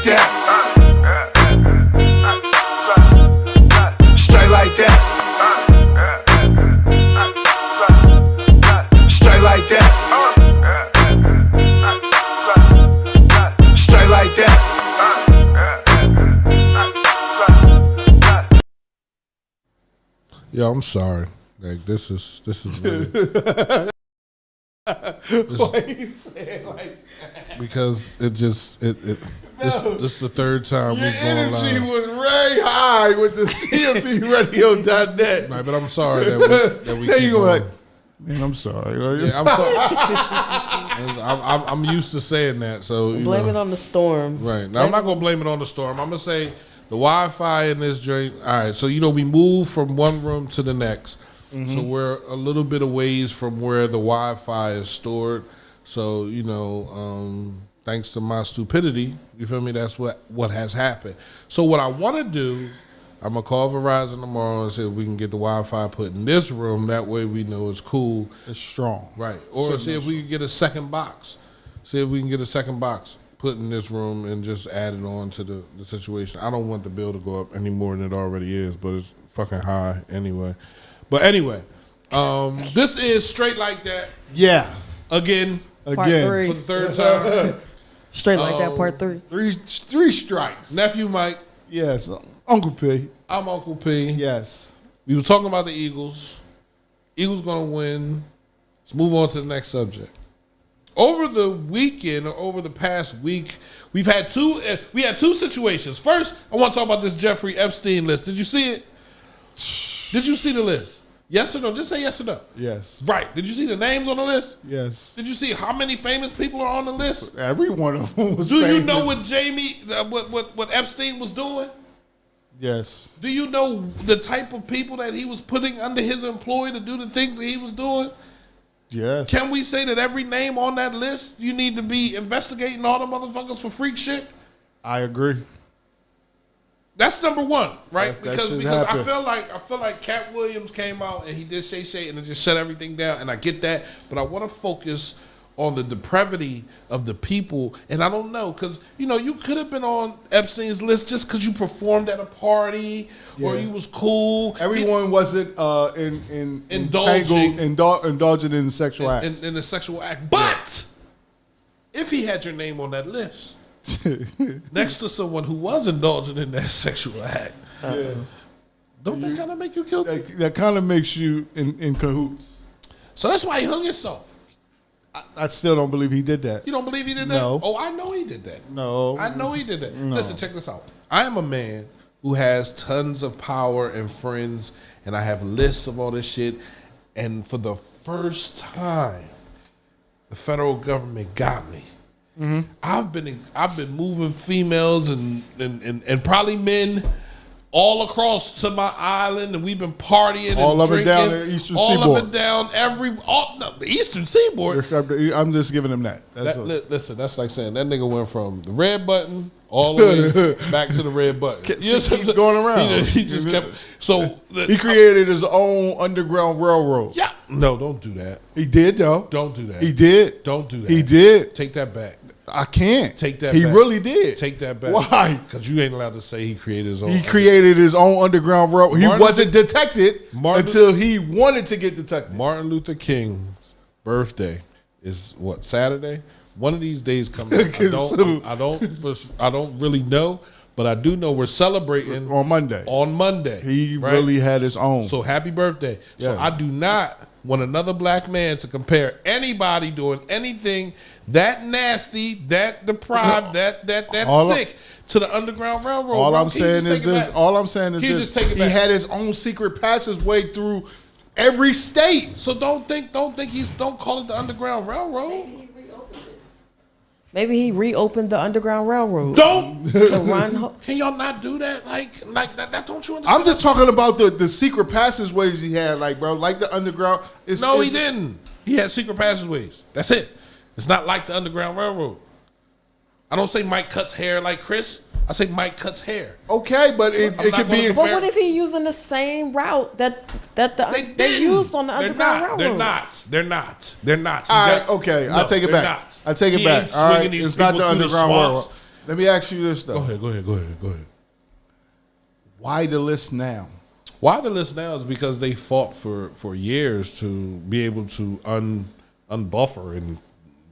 that. Straight like that. Straight like that. Straight like that. Yo, I'm sorry. Like this is really Why you say it like that? because this is the third time Your we've gone energy live. was very high with the CMPradio.net. Right, but I'm sorry that we Then keep you go going. like, man, I'm sorry. Yeah, I'm sorry. I'm used to saying that, so you Blame know. it on the storm. Right. Now, I'm not going to blame it on the storm. I'm going to say the Wi-Fi in this joint. All right. So, we moved from one room to the next. Mm-hmm. So, we're a little bit of ways from where the Wi-Fi is stored. So, thanks to my stupidity, you feel me? That's what has happened. So, what I want to do, I'm going to call Verizon tomorrow and see if we can get the Wi-Fi put in this room. That way we know it's cool. It's strong. Right. Or see if we can get a second box. See if we can get a second box put in this room and just add it on to the situation. I don't want the bill to go up any more than it already is, but it's fucking high anyway. But anyway, this is Straight Like That. Yeah. Again. Part Again. 3. For the third time. Straight Like That, part 3. Three strikes. Nephew Mike. Yes. Uncle P. I'm Uncle P. Yes. We were talking about the Eagles. Eagles going to win. Let's move on to the next subject. Over the weekend, or over the past week, we had two situations. First, I want to talk about this Jeffrey Epstein list. Did you see it? Did you see the list? Yes or no? Just say yes or no. Yes. Right. Did you see the names on the list? Yes. Did you see how many famous people are on the list? Every one of them was Do famous. you know what Epstein was doing? Yes. Do you know the type of people that he was putting under his employ to do the things that he was doing? Yes. Can we say that every name on that list, you need to be investigating all the motherfuckers for freak shit? I agree. That's number one, right? That because should I happen. feel like Cat Williams came out and he did Shay and it just shut everything down, and I get that, but I want to focus on the depravity of the people, and I don't know, because you could have been on Epstein's list just because you performed at a party or you was cool. Everyone wasn't indulging in sexual acts. In the sexual act, but if he had your name on that list next to someone who was indulging in that sexual act, don't that kind of make you guilty? That kind of makes you in cahoots. So that's why he hung himself. I still don't believe he did that. You don't believe he did that? No. Oh, I know he did that. No. I know he did that. No. Listen, check this out. I am a man who has tons of power and friends, and I have lists of all this shit. And for the first time, the federal government got me. Mm-hmm. I've been moving females and probably men all across to my island, and we've been partying all and up drinking. And down the Eastern all Seaboard. up and down the Eastern Seaboard. I'm just giving him that. Listen, that's like saying that nigga went from the red button all the way back to the red button. Keep going around. He just kept. So he created his own underground railroad. Yeah. No, don't do that. He did though. Don't do that. He did. Don't do that. He did. Take that back. I can't. Take that he back. He really did. Take that back. Why? Because you ain't allowed to say he created his own. He created his own underground railroad. He wasn't detected until he wanted to get detected. Martin Luther King's birthday is what, Saturday? One of these days coming up. I don't really know, but I do know we're celebrating on Monday. On Monday. He really had his own. So happy birthday. Yeah. So I do not want another black man to compare anybody doing anything that nasty, that deprived, that sick to the Underground Railroad. All I'm saying is this. He back? had his own secret passageway through every state. So don't call it the Underground Railroad. Maybe he reopened the Underground Railroad. Can y'all not do that? Like that? Don't you understand? I'm just talking about the secret passageways he had, like the Underground. He didn't. He had secret passageways. That's it. It's not like the Underground Railroad. I don't say Mike cuts hair like Chris. I say Mike cuts hair. Okay, but it could be. But what if he using the same route that they used on the Underground Railroad? They're not. All right, okay. I take it back. I take it back. All right, it's not the Underground Railroad. Let me ask you this though. Go ahead. Why the list now? Why the list now is because they fought for years to be able to unbuffer and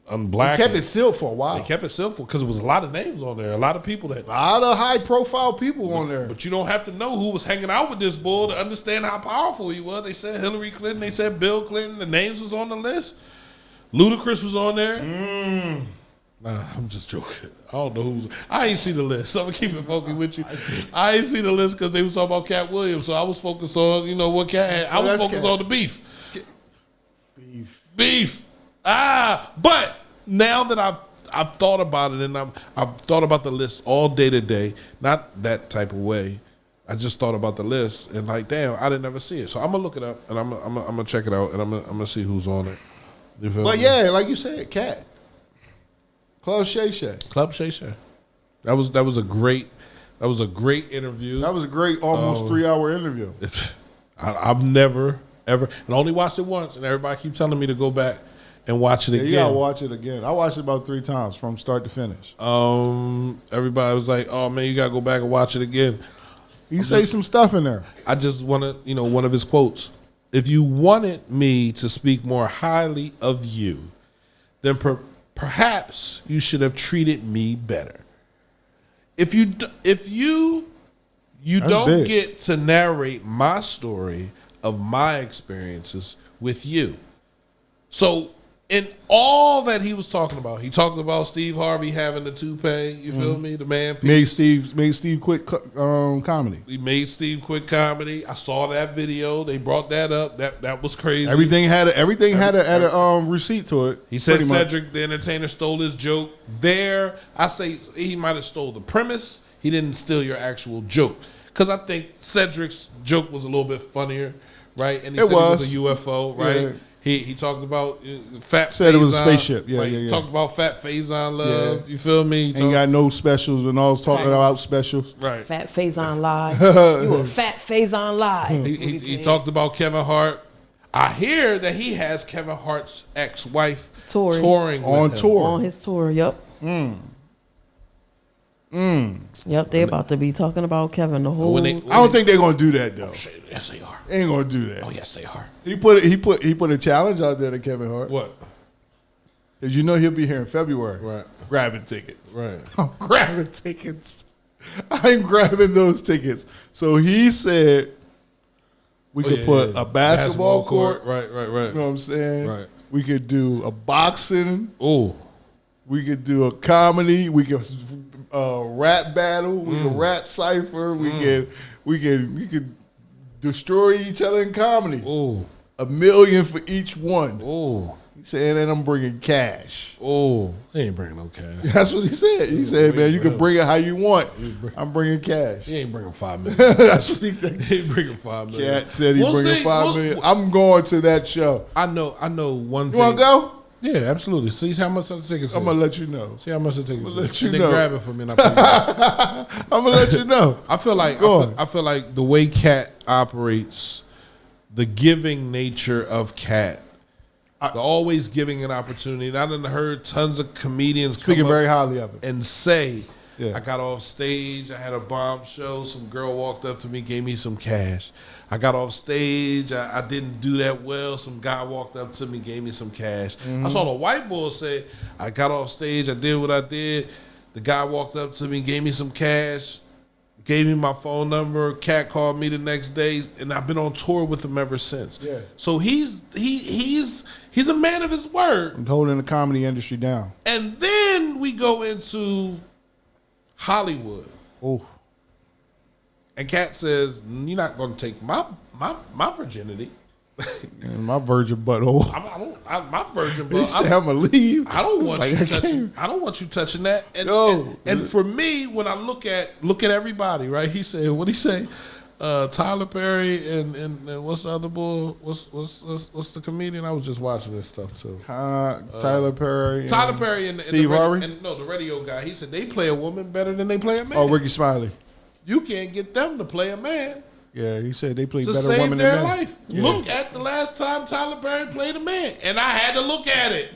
unblack. They kept it sealed for a while. They kept it sealed because there was a lot of names on there, a lot of people that. A lot of high profile people on there. But you don't have to know who was hanging out with this bull to understand how powerful he was. They said Hillary Clinton, they said Bill Clinton, the names was on the list. Ludacris was on there. Nah, I'm just joking. I don't know who's. I ain't see the list, so I'm gonna keep it focused with you. I ain't see the list because they was talking about Cat Williams, so I was focused on what Cat had. I was focused on the beef. Beef. But now that I've thought about it and I've thought about the list all day today, not that type of way. I just thought about the list and like, damn, I didn't ever see it. So I'm gonna look it up and I'm gonna check it out and I'm gonna see who's on it. But yeah, like you said, Cat. Club Shay Shay. That was a great interview. That was a great almost 3-hour interview. I've never ever, and I only watched it once, and everybody keep telling me to go back and watch it again. You gotta watch it again. I watched it about 3 times from start to finish. Everybody was like, "Oh man, you gotta go back and watch it again." You say some stuff in there. I just want to, one of his quotes. If you wanted me to speak more highly of you, then perhaps you should have treated me better. If you don't big. get to narrate my story of my experiences with you. So in all that he was talking about, he talked about Steve Harvey having the toupee. You feel me? The man made Steve quit comedy. He made Steve quit comedy. I saw that video. They brought that up. That was crazy. Everything had a receipt to it. He said Cedric the Entertainer stole his joke. There, I say he might have stole the premise. He didn't steal your actual joke. Because I think Cedric's joke was a little bit funnier, right? And he said it was a UFO, right? Yeah. He talked about Fat Said Faison, it was a spaceship. Yeah, right? yeah. Talked about Fat Faison love. Yeah. You feel me? Ain't got no specials and all talking about specials. Right. Fat Faison live. You a Fat Faison live. He talked about Kevin Hart. I hear that he has Kevin Hart's ex-wife touring on with him. tour. On his tour, yep. Yep, they about to be talking about Kevin the whole. I don't think they're gonna do that though. Yes, they are. They ain't gonna do that. Oh, yes, they are. He put a challenge out there to Kevin Hart. What? Because he'll be here in February. Right. Grabbing tickets. Right. I'm grabbing tickets. I'm grabbing those tickets. So he said we could put a basketball court. Right. You know what I'm saying? Right. We could do a boxing. Oh. We could do a comedy. We could rap battle. We could rap cipher. We could destroy each other in comedy. Oh. $1 million for each one. Oh. He said, and I'm bringing cash. Oh. He ain't bringing no cash. That's what he said. He said, man, you can bring it how you want. I'm bringing cash. He ain't bringing $5 million. That's what he said. He ain't bringing $5 million. Cat said he's bringing $5 million. I'm going to that show. I know one thing. You want to go? Yeah, absolutely. See how much the tickets is. I'm going to let you know. See how much the tickets is. Let you and know. Then grab it for me and I'll pay you. I'm going to let you know. I feel like the way Cat operates, the giving nature of Cat, the always giving an opportunity. And I done heard tons of comedians speaking very highly of it and say, I got off stage, I had a bomb show, some girl walked up to me, gave me some cash. I got off stage, I didn't do that well, some guy walked up to me, gave me some cash. I saw the white boy say, I got off stage, I did what I did. The guy walked up to me, gave me some cash, gave me my phone number. Cat called me the next day, and I've been on tour with him ever since. Yeah. So he's a man of his word. And holding the comedy industry down. And then we go into Hollywood. Oh. And Cat says, you're not going to take my virginity. My virgin butthole. My virgin butthole. He said, I'm going to leave. I don't want you touching that. And for me, when I look at everybody, right? He said, what'd he say? Tyler Perry and what's the other boy? What's the comedian? I was just watching this stuff too. Tyler Perry and Steve Harvey. The radio guy. He said they play a woman better than they play a man. Oh, Ricky Smiley. You can't get them to play a man. Yeah, he said they play better save women their than men. life. Yeah. Look at the last time Tyler Perry played a man, and I had to look at it,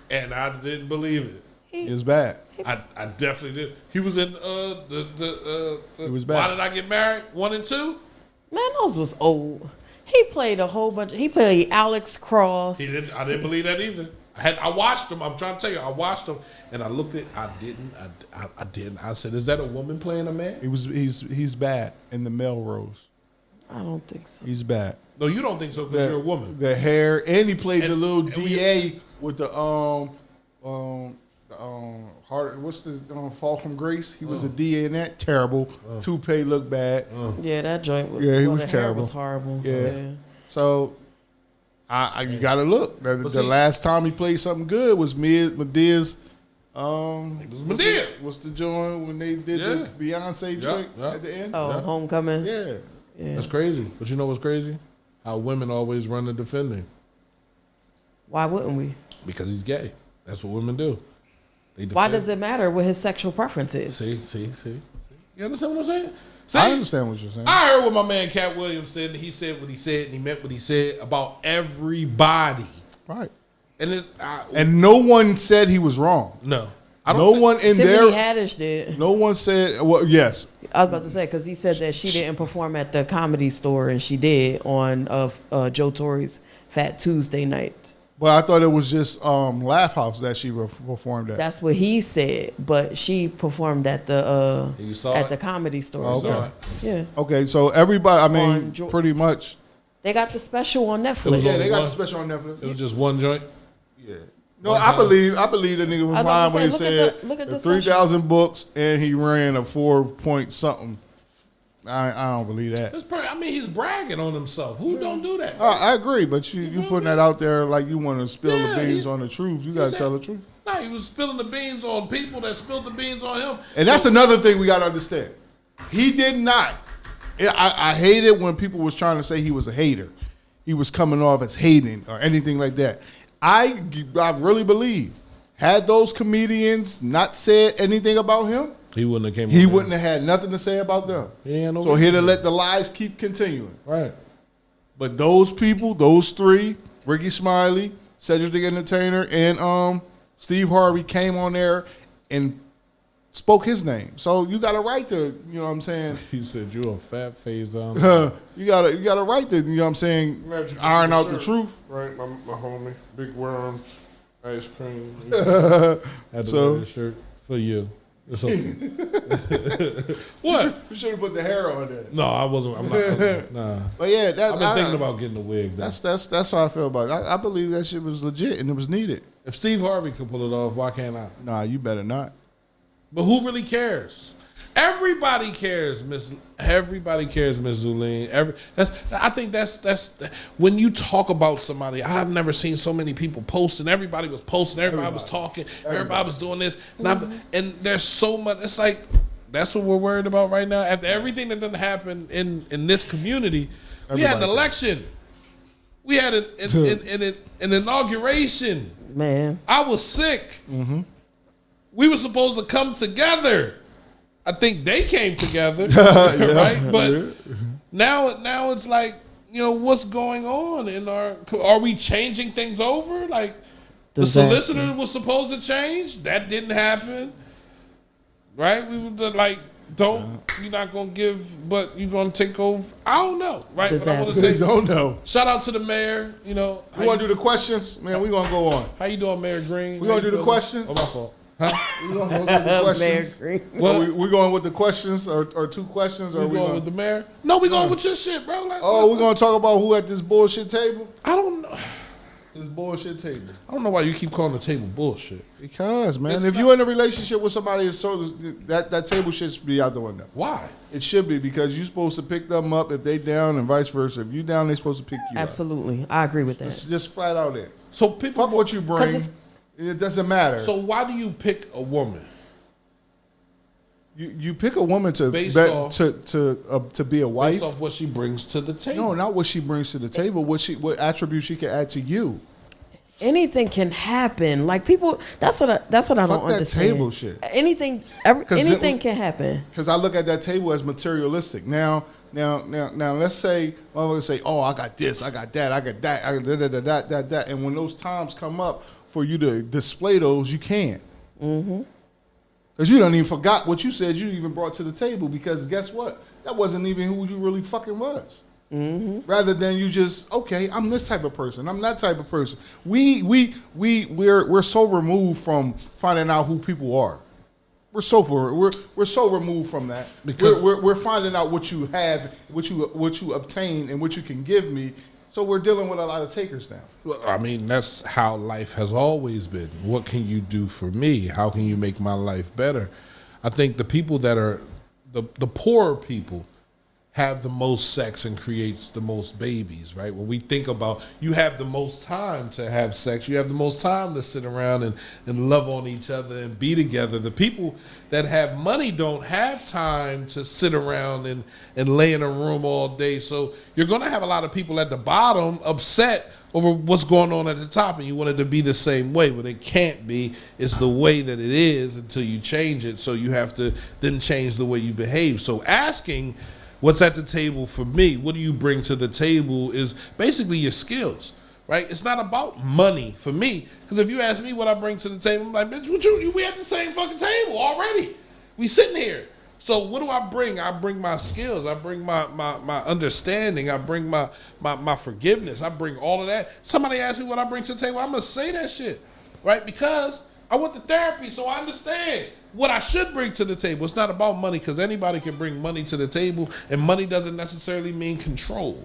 and I didn't believe it. It was bad. I definitely did. He was in He was bad. Why Did I Get Married? 1 and 2. Man, those was old. He played a whole bunch. He played Alex Cross. I didn't believe that either. I watched him. I'm trying to tell you, I watched him, and I looked at. I didn't. I said, "Is that a woman playing a man?" He's bad in the Melrose. I don't think so. He's bad. No, you don't think so because you're a woman. The hair, and he played the little and DA with the heart. What's the Fall from Grace? He was a DA in that. Terrible. Toupee looked bad. Yeah, that joint. Yeah, he was the terrible. Hair was horrible. Yeah. So, you got to look. The last time he played something good was Medea's. Medea. What's the joint when they did the Beyonce joint at the end? Oh, Homecoming. Yeah. That's crazy. But you know what's crazy? How women always run the defending. Why wouldn't we? Because he's gay. That's what women do. They defend. Why does it matter what his sexual preference is? See. You understand what I'm saying? See? I understand what you're saying. I heard what my man Cat Williams said, and he said what he said, and he meant what he said about everybody. Right. And no one said he was wrong. No. No one in Tiffany there. Haddish did. No one said. Well, yes. I was about to say because he said that she didn't perform at the Comedy Store and she did on Joe Torre's Fat Tuesday night. But I thought it was just Laugh House that she performed at. That's what he said, but she performed at the the Comedy Store. Okay. Yeah. Okay, so everybody. I mean, pretty much. They got the special on Netflix. Yeah, they got the special on Netflix. It was just one joint. Yeah. No, I believe the nigga was lying when he said look at the 3,000 books and he ran a 4-point something. I don't believe that. He's bragging on himself. Who don't do that? I agree, but you putting that out there like you want to spill the beans on the truth. You got to tell the truth. No, he was spilling the beans on people that spilled the beans on him. And that's another thing we got to understand. He did not. I hated when people was trying to say he was a hater. He was coming off as hating or anything like that. I really believe had those comedians not said anything about him, he wouldn't have He wouldn't have had nothing to say about them. So he'd have let the lies keep continuing. Right. But those people, those three, Ricky Smiley, Cedric the Entertainer, and Steve Harvey came on there and spoke his name. So you got a right to, you know what I'm saying? He said you a fat face on. you got a right to, you know what I'm saying, iron out the truth. Right, my homie. Big worms, ice cream. Had to wear this shirt for you. It's okay. What? You should have put the hair on there. No, I wasn't. I'm not. Nah. But yeah, I've been thinking about getting a wig. Though. That's how I feel about it. I believe that shit was legit and it was needed. If Steve Harvey can pull it off, why can't I? Nah, you better not. But who really cares? Everybody cares, Miss. Everybody cares, Miss Zulene. I think that's when you talk about somebody. I've never seen so many people posting. Everybody was posting. Everybody was talking. Everybody was doing this. And there's so much. It's like that's what we're worried about right now. After everything that didn't happen in this community, we had an election. We had an inauguration. Man, I was sick. Mm-hmm. We were supposed to come together. I think they came together, right? But now it's like, what's going on in are we changing things over? Like the solicitor was supposed to change. That didn't happen, right? We were like, you're not going to give, but you're going to take over. I don't know, right? But I want to say, don't know. Shout out to the mayor, We want to do the questions? Man, we're going to go on. How you doing, Mayor Green? We going to do the questions? Oh, my fault. Huh? We going to go with the questions? We going with the questions or two questions? Or we going with the mayor? No, we going with your shit, bro. Like, we're going to talk about who at this bullshit table? I don't know. This bullshit table. I don't know why you keep calling the table bullshit. Because, man, if you're in a relationship with somebody, that table should be out the window. Why? It should be because you're supposed to pick them up if they down and vice versa. If you down, they're supposed to pick you up. Absolutely. I agree with that. It's just flat out there. So people, fuck what you bring. It doesn't matter. So why do you pick a woman? You pick a woman to be a wife based off what she brings to the table. No, not what she brings to the table. What attributes she can add to you. Anything can happen. Like people, that's what I don't understand. That table shit. Anything can happen. Because I look at that table as materialistic. Now, let's say oh, I got this, I got that, I got that, that. And when those times come up for you to display those, you can't. Mm-hmm. Because you done even forgot what you said you even brought to the table, because guess what? That wasn't even who you really fucking was. Mm-hmm. Rather than you just, okay, I'm this type of person, I'm that type of person. We're so removed from finding out who people are. We're so removed from that, because we're finding out what you have, what you obtain, and what you can give me. So we're dealing with a lot of takers now. Well, I mean, that's how life has always been. What can you do for me? How can you make my life better? I think the people that are the poorer people have the most sex and creates the most babies, right? When we think about, you have the most time to have sex, you have the most time to sit around and love on each other and be together. The people that have money don't have time to sit around and lay in a room all day. So you're going to have a lot of people at the bottom upset over what's going on at the top, and you want it to be the same way, but it can't be. It's the way that it is until you change it. So you have to then change the way you behave. So asking what's at the table for me, what do you bring to the table, is basically your skills, right? It's not about money for me, because if you ask me what I bring to the table, I'm like, bitch, we at the same fucking table already. We sitting here. So what do I bring? I bring my skills. I bring my understanding. I bring my forgiveness. I bring all of that. Somebody asked me what I bring to the table, I'm going to say that shit, right? Because I went to therapy, so I understand what I should bring to the table. It's not about money, because anybody can bring money to the table, and money doesn't necessarily mean control,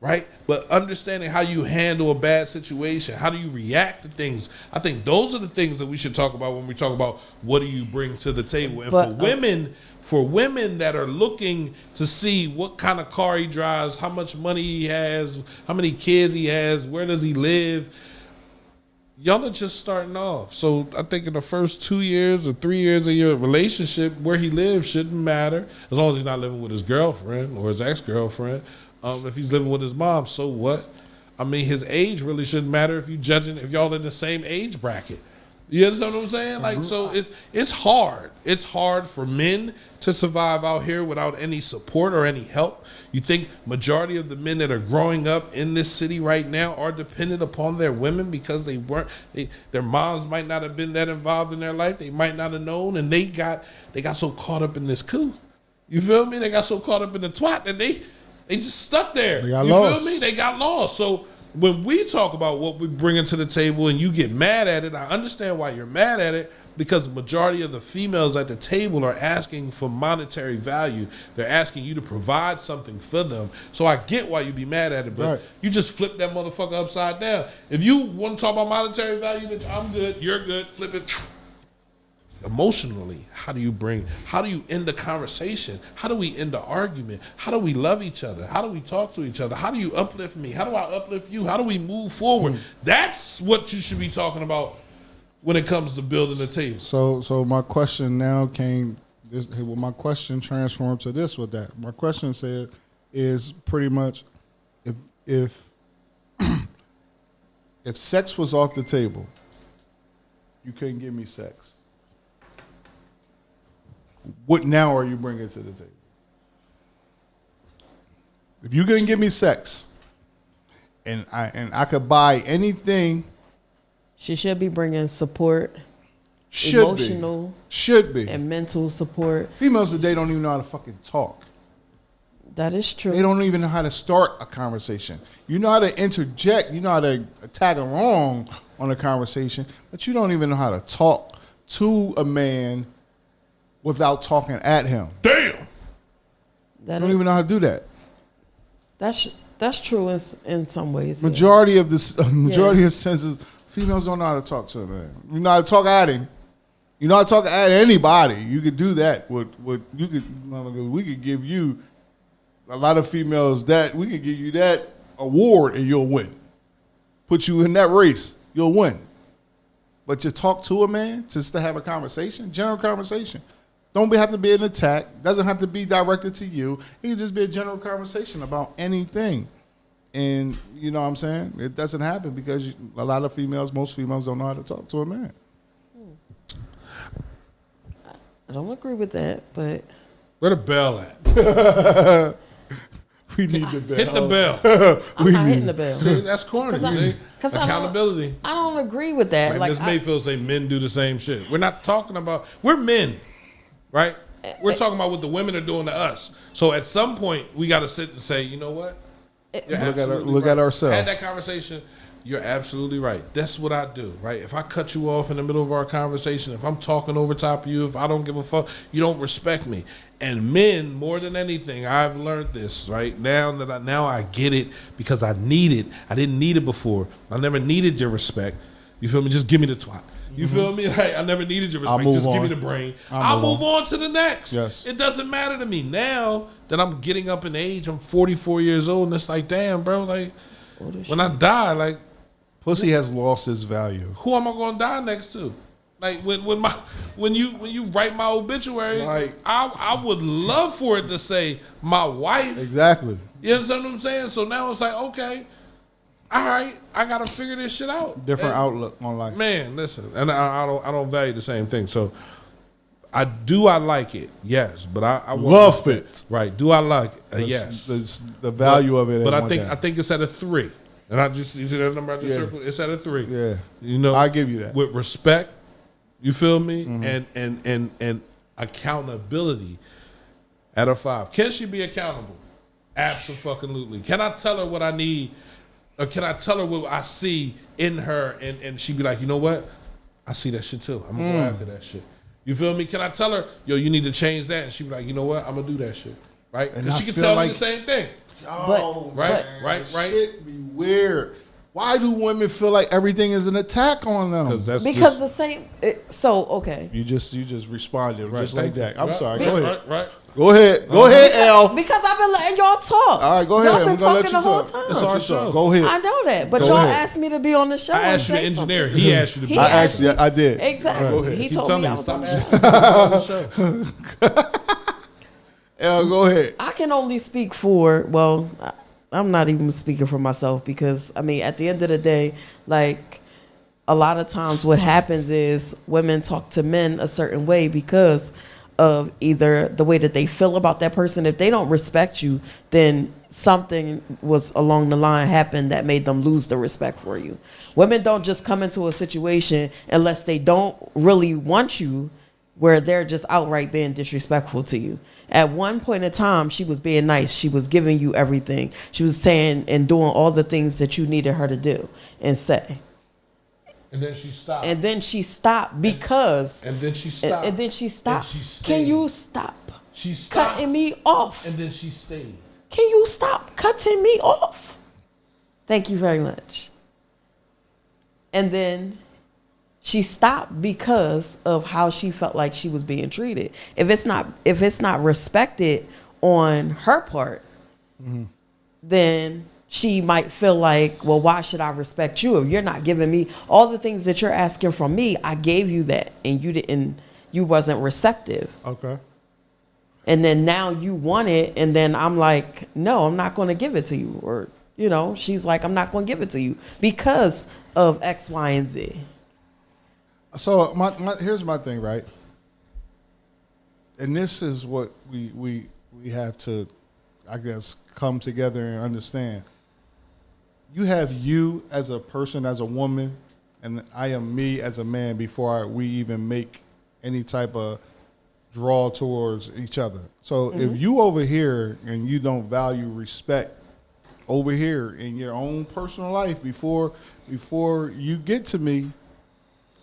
right? But understanding how you handle a bad situation, how do you react to things, I think those are the things that we should talk about when we talk about what do you bring to the table. And for women that are looking to see what kind of car he drives, how much money he has, how many kids he has, where does he live, y'all are just starting off. So I think in the first 2 years or 3 years of your relationship, where he lives shouldn't matter, as long as he's not living with his girlfriend or his ex-girlfriend. If he's living with his mom, so what? I mean, his age really shouldn't matter if y'all in the same age bracket. You understand what I'm saying? Like, so it's hard. It's hard for men to survive out here without any support or any help. You think majority of the men that are growing up in this city right now are dependent upon their women because their moms might not have been that involved in their life. They might not have known, and they got so caught up in this coup. You feel me? They got so caught up in the twat that they just stuck there. They got lost. Feel me? They got lost. So when we talk about what we're bringing to the table and you get mad at it, I understand why you're mad at it, because the majority of the females at the table are asking for monetary value. They're asking you to provide something for them. So I get why you be mad at it, but right. You just flip that motherfucker upside down. If you want to talk about monetary value, bitch, I'm good, you're good, flip it. Emotionally, how do you end the conversation? How do we end the argument? How do we love each other? How do we talk to each other? How do you uplift me? How do I uplift you? How do we move forward? That's what you should be talking about when it comes to building the table. So my question now my question transformed to this with that. My question is pretty much, if if sex was off the table, you couldn't give me sex, what now are you bringing to the table? If you couldn't give me sex, and I could buy anything, she should be bringing support, emotional, and mental support. Females today don't even know how to fucking talk. That is true. They don't even know how to start a conversation. You know how to interject. You know how to tag along on a conversation, but you don't even know how to talk to a man without talking at him. Damn. I don't even know how to do that. That's true in some ways. Majority of senses, females don't know how to talk to a man. You know how to talk at him. You know how to talk at anybody. You could do that. We could give you a lot of females that we could give you that award and you'll win. Put you in that race, you'll win. But to talk to a man, just to have a conversation, general conversation. Don't have to be an attack. Doesn't have to be directed to you. It can just be a general conversation about anything. And you know what I'm saying? It doesn't happen because a lot of most females don't know how to talk to a man. I don't agree with that, but where the bell at? We need the bell. Hit the bell. I'm not hitting the bell. See, that's corny. See, 'cause accountability. I don't agree with that. Like Like Ms. Mayfield say, men do the same shit. We're not talking about. We're men, right? We're talking about what the women are doing to us. So at some point, we got to sit and say, you know what? Look at ourselves. Had that conversation. You're absolutely right. That's what I do, right? If I cut you off in the middle of our conversation, if I'm talking over top of you, if I don't give a fuck, you don't respect me. And men, more than anything, I've learned this, right? Now I get it because I need it. I didn't need it before. I never needed your respect. You feel me? Just give me the twat. You feel me? Like, I never needed your respect. Just give me the brain. I'll move on to the next. Yes. It doesn't matter to me. Now that I'm getting up in age, I'm 44 years old, and it's like, damn, bro, like, when I die, like, pussy has lost its value. who am I gonna die next to? Like when you write my obituary, Like, I would love for it to say my wife. Exactly. You understand what I'm saying? So now it's like, okay, all right, I gotta figure this shit out. Different outlook on life. Man, listen, and I don't value the same thing. So I like it, yes, but I want Love it. Right? Do I like it? Yes. The value of it. But is I think it's at a 3. And you see that number I just circled? It's at a 3. Yeah. You know, I give you that. With respect, you feel me? And accountability at a 5. Can she be accountable? Absolutely. Can I tell her what I need? Or can I tell her what I see in her and she be like, you know what? I see that shit too. I'm gonna go after that shit. You feel me? Can I tell her, yo, you need to change that? And she be like, you know what? I'm gonna do that shit. Right? And Because I she can feel tell like- me the same thing. Oh, Right? man, Right? Shit be weird. Why do women feel like everything is an attack on them? Because the same. Okay. You just responded just like Thank that. you. I'm Right, sorry. right, Go ahead. Right. Go ahead. Go ahead, L. Because I've been letting y'all talk. All right, go ahead. Y'all been I'm gonna let talking you the whole talk. time. It's our show. Go ahead. I know that, but Go y'all ahead. asked me to be on the show. I asked you and to say engineer. something. He asked you to be. He I asked actually, I did. Exactly. Go ahead. He Keep told telling me I him, was stop on the asking show. me about the show. L, go ahead. I can only speak for, well, I'm not even speaking for myself because, I mean, at the end of the day, like, a lot of times what happens is women talk to men a certain way because of either the way that they feel about that person. If they don't respect you, then something was along the line happened that made them lose the respect for you. Women don't just come into a situation unless they don't really want you, where they're just outright being disrespectful to you. At one point in time, she was being nice. She was giving you everything. She was saying and doing all the things that you needed her to do and say. And then she stopped. And then she stopped because... And then she stopped. And then she stopped. And she stayed. Can you stop She stopped. cutting me off? And then she stayed. Can you stop cutting me off? Thank you very much. And then she stopped because of how she felt like she was being treated. If it's not respected on her part, then she might feel like, well, why should I respect you if you're not giving me all the things that you're asking from me? I gave you that and you wasn't receptive. Okay. And then now you want it, and then I'm like, no, I'm not going to give it to you. Or, she's like, I'm not going to give it to you because of X, Y, and Z. So here's my thing, right? And this is what we have to, I guess, come together and understand. You have you as a person, as a woman, and I am me as a man before we even make any type of draw towards each other. So if you over here and you don't value respect over here in your own personal life before you get to me,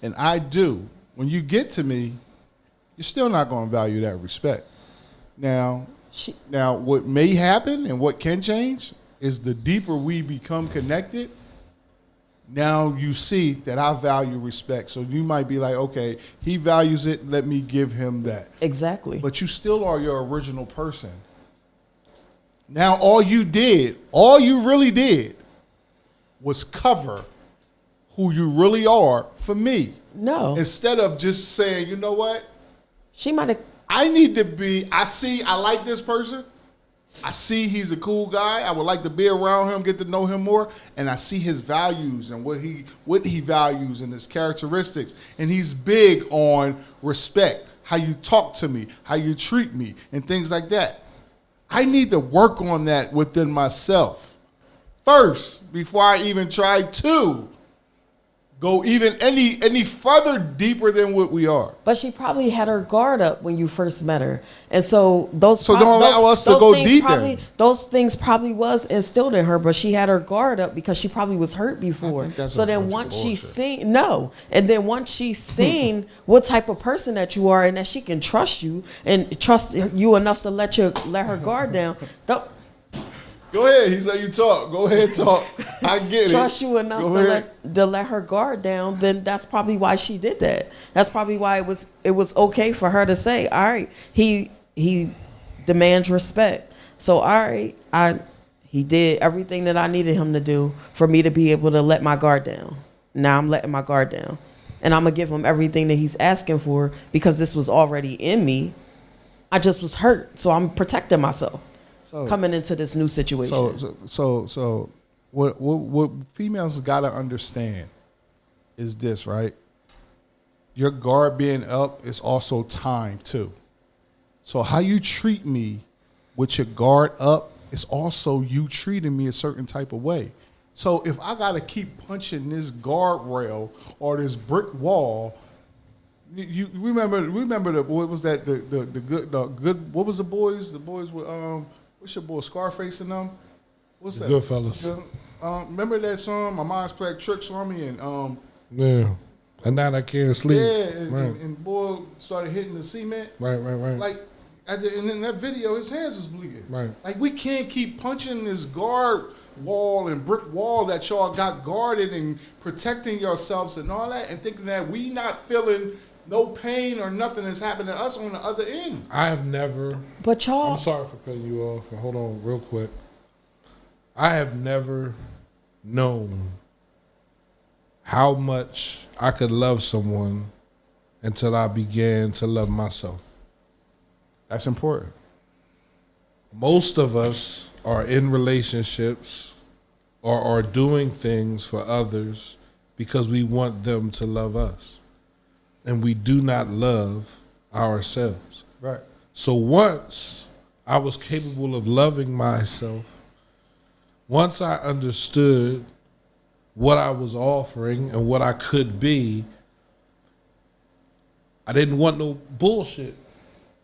and I do, when you get to me, you're still not going to value that respect. Now, what may happen and what can change is the deeper we become connected, now you see that I value respect. So you might be like, okay, he values it, let me give him that. Exactly. But you still are your original person. Now all you really did was cover who you really are for me. No. Instead of just saying, you know what? She might have. I need to be, I like this person. I see he's a cool guy. I would like to be around him, get to know him more. And I see his values and what he values and his characteristics. And he's big on respect, how you talk to me, how you treat me, and things like that. I need to work on that within myself first before I even try to go even any further deeper than what we are. But she probably had her guard up when you first met her, and so those don't allow us to go deeper. Those things probably was instilled in her, but she had her guard up because she probably was hurt before. So then once she seen and then once she seen what type of person that you are and that she can trust you and trust you enough to let her guard down. Go ahead. He said you talk. Go ahead, talk. I get it. Trust you enough to let her guard down. Then that's probably why she did that. That's probably why it was okay for her to say, all right, he demands respect. So all right, he did everything that I needed him to do for me to be able to let my guard down. Now I'm letting my guard down, and I'm gonna give him everything that he's asking for because this was already in me. I just was hurt, so I'm protecting myself. Coming into this new situation. So what females gotta understand is this, right? Your guard being up is also time too. So how you treat me with your guard up is also you treating me a certain type of way. So if I gotta keep punching this guardrail or this brick wall, you remember the what was that the good what was the boys with what's your boy, Scarface and them? What's that? Goodfellas. Remember that song? My mind's playing tricks on me, and yeah, and now I can't sleep. Yeah, and boy started hitting the cement. Right. Like, and in that video, his hands was bleeding. Right. Like, we can't keep punching this guard wall and brick wall that y'all got guarded and protecting yourselves and all that, and thinking that we not feeling no pain or nothing is happening to us on the other end. I have never. But y'all. I'm sorry for cutting you off. Hold on, real quick. I have never known how much I could love someone until I began to love myself. That's important. Most of us are in relationships or are doing things for others because we want them to love us. And we do not love ourselves. Right. So once I was capable of loving myself, once I understood what I was offering and what I could be, I didn't want no bullshit.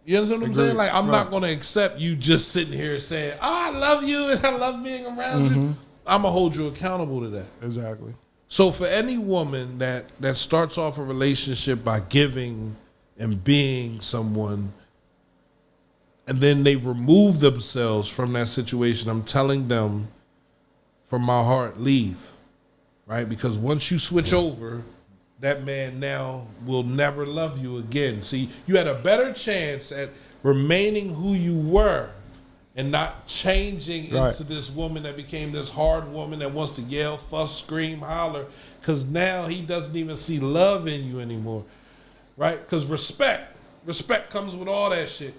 You understand what I'm saying? Like, I'm not going to accept you just sitting here saying, oh, I love you and I love being around you. I'm going to hold you accountable to that. Exactly. So for any woman that starts off a relationship by giving and being someone, and then they remove themselves from that situation, I'm telling them from my heart, leave, right? Because once you switch over, that man now will never love you again. See, you had a better chance at remaining who you were and not changing into this woman that became this hard woman that wants to yell, fuss, scream, holler, because now he doesn't even see love in you anymore, right? Because respect comes with all that shit.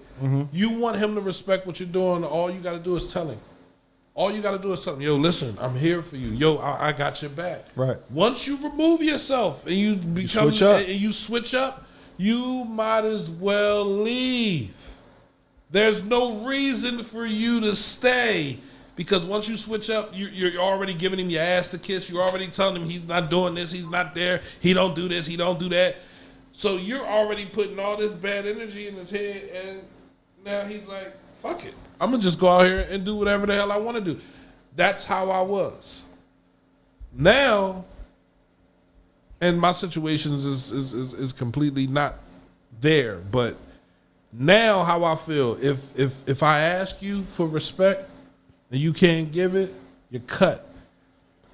You want him to respect what you're doing, all you got to do is tell him. All you got to do is tell him, yo, listen, I'm here for you. Yo, I got your back. Right. Once you remove yourself and you become you switch up, you might as well leave. There's no reason for you to stay because once you switch up, you're already giving him your ass to kiss. You're already telling him he's not doing this, he's not there, he don't do this, he don't do that. So you're already putting all this bad energy in his head, and now he's like, fuck it. I'm going to just go out here and do whatever the hell I want to do. That's how I was. Now, and my situation is completely not there, but now how I feel, if I ask you for respect and you can't give it, you're cut.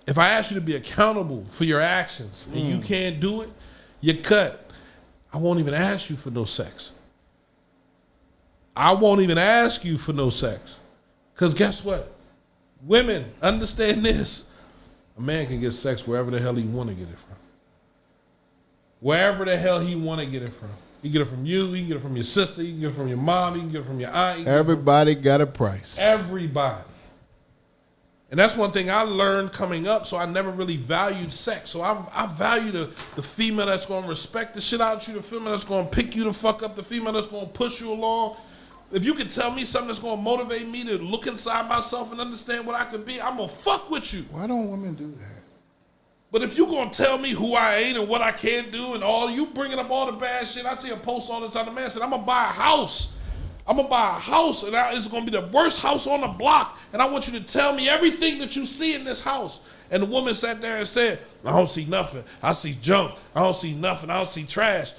If I ask you to be accountable for your actions and you can't do it, you're cut. I won't even ask you for no sex. I won't even ask you for no sex. Because guess what? Women, understand this. A man can get sex wherever the hell he want to get it from. Wherever the hell he want to get it from. You get it from you, you can get it from your sister, you can get it from your mom, you can get it from your aunt. Everybody got a price. Everybody. And that's one thing I learned coming up, so I never really valued sex. So I value the female that's going to respect the shit out you, the female that's going to pick you the fuck up, the female that's going to push you along. If you can tell me something that's gonna motivate me to look inside myself and understand what I could be, I'm gonna fuck with you. Why don't women do that? But if you gonna tell me who I ain't and what I can't do and all, you bringing up all the bad shit. I see a post all the time. The man said, I'm gonna buy a house. I'm gonna buy a house and it's gonna be the worst house on the block. And I want you to tell me everything that you see in this house. And the woman sat there and said, I don't see nothing. I see junk. I don't see nothing. I don't see trash.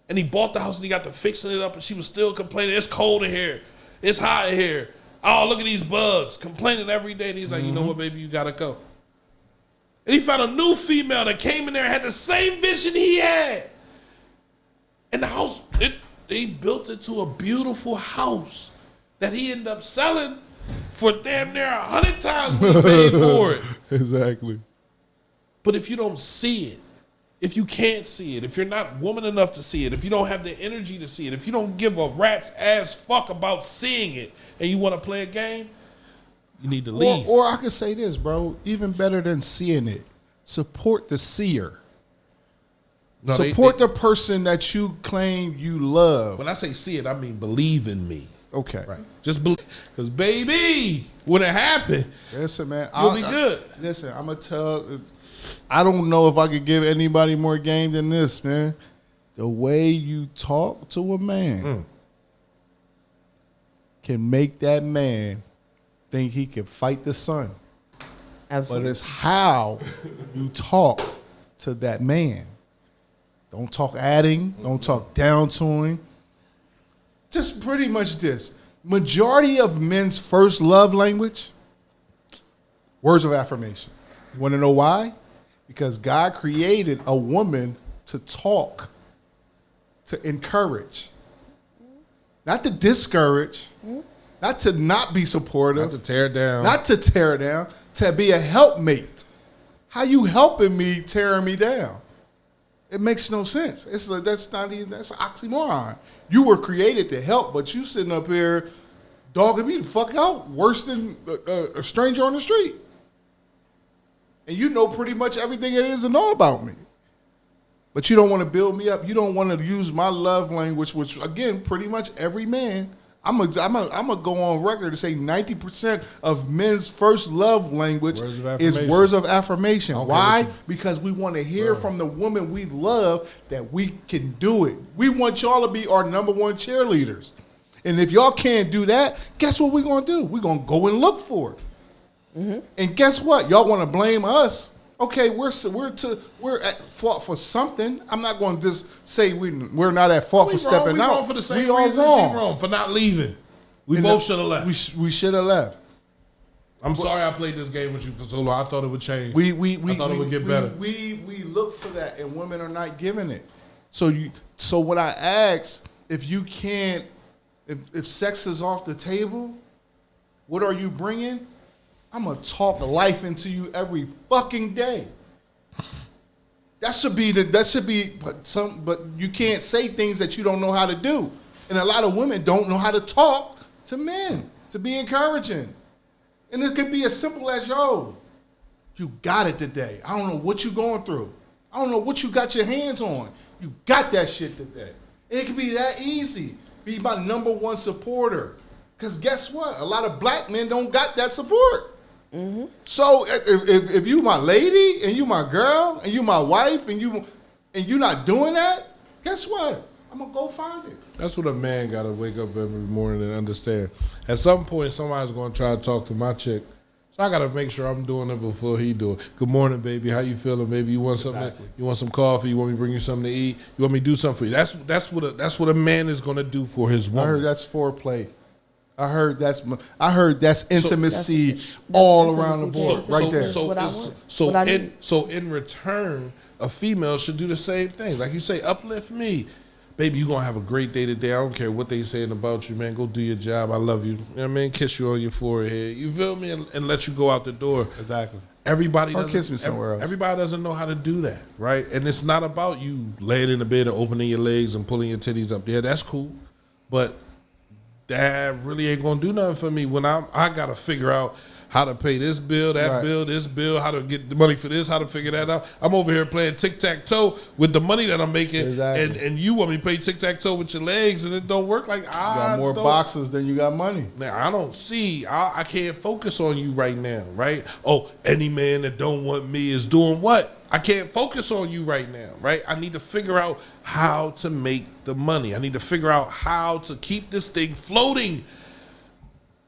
And he bought the house and he got to fixing it up and she was still complaining. It's cold in here. It's hot in here. Oh, look at these bugs. Complaining every day. And he's like, you know what, baby, you gotta go. And he found a new female that came in there and had the same vision he had. And the house, he built it to a beautiful house that he ended up selling for damn near 100 times what he paid for it. Exactly. But if you don't see it, if you can't see it, if you're not woman enough to see it, if you don't have the energy to see it, if you don't give a rat's ass fuck about seeing it and you want to play a game, you need to leave. Or I could say this, bro, even better than seeing it, support the seer. No, support the person that you claim you love. When I say see it, I mean believe in me. Okay. Right. Just believe. Because, baby, when it happened, listen, man, you'll be good. Listen, I'm going to tell, I don't know if I could give anybody more game than this, man. The way you talk to a man can make that man think he can fight the sun. Absolutely. But it's how you talk to that man. Don't talk adding. Don't talk down to him. Just pretty much this. Majority of men's first love language, words of affirmation. You want to know why? Because God created a woman to talk, to encourage, not to discourage, not to not be supportive, Not to tear down. not to tear down, to be a helpmate. How you helping me tearing me down? It makes no sense. It's like, that's an oxymoron. You were created to help, but you sitting up here dogging me the fuck out worse than a stranger on the street. And you know pretty much everything it is to know about me. But you don't want to build me up. You don't want to use my love language, which again, pretty much every man. I'm gonna go on record to say 90% of men's first love language is words of affirmation. Why? Because we want to hear from the woman we love that we can do it. We want y'all to be our number one cheerleaders. And if y'all can't do that, guess what we're gonna do? We're gonna go and look for it. And guess what? Y'all want to blame us? Okay, we're at fault for something. I'm not going to just say we're not at fault for stepping out. We wrong for the same reason she wrong for not leaving. We both should have left. We should have left. I'm sorry I played this game with you for so long. I thought it would change. I thought it would get better. We look for that, and women are not giving it. So when I ask if you can't, if sex is off the table, what are you bringing? I'm gonna talk life into you every fucking day. But you can't say things that you don't know how to do. And a lot of women don't know how to talk to men, to be encouraging. And it could be as simple as, yo, you got it today. I don't know what you're going through. I don't know what you got your hands on. You got that shit today. And it could be that easy. Be my number one supporter. Because guess what? A lot of black men don't got that support. So if you my lady and you my girl and you my wife and you not doing that, guess what? I'm gonna go find it. That's what a man gotta wake up every morning and understand. At some point, somebody's gonna try to talk to my chick, so I gotta make sure I'm doing it before he do it. Good morning, baby. How you feeling, baby? You want something? Exactly. You want some coffee? You want me to bring you something to eat? You want me to do something for you? That's what a man is gonna do for his woman. I heard that's foreplay. I heard that's intimacy all around the board, right there. So in return, a female should do the same thing. Like you say, uplift me. Baby, you're going to have a great day today. I don't care what they saying about you, man. Go do your job. I love you. You know what I mean? Kiss you on your forehead. You feel me? And let you go out the door. Exactly. Everybody Or doesn't, kiss me somewhere else. Everybody doesn't know how to do that, right? And it's not about you laying in the bed and opening your legs and pulling your titties up there. That's cool. But that really ain't going to do nothing for me when I got to figure out how to pay this bill, that bill, this bill, how to get the money for this, how to figure that out. I'm over here playing tic-tac-toe with the money that I'm making, and you want me to play tic-tac-toe with your legs, and it don't work. Like, you got more boxes than you got money. Now, I can't focus on you right now, right? Oh, any man that don't want me is doing what? I can't focus on you right now, right? I need to figure out how to make the money. I need to figure out how to keep this thing floating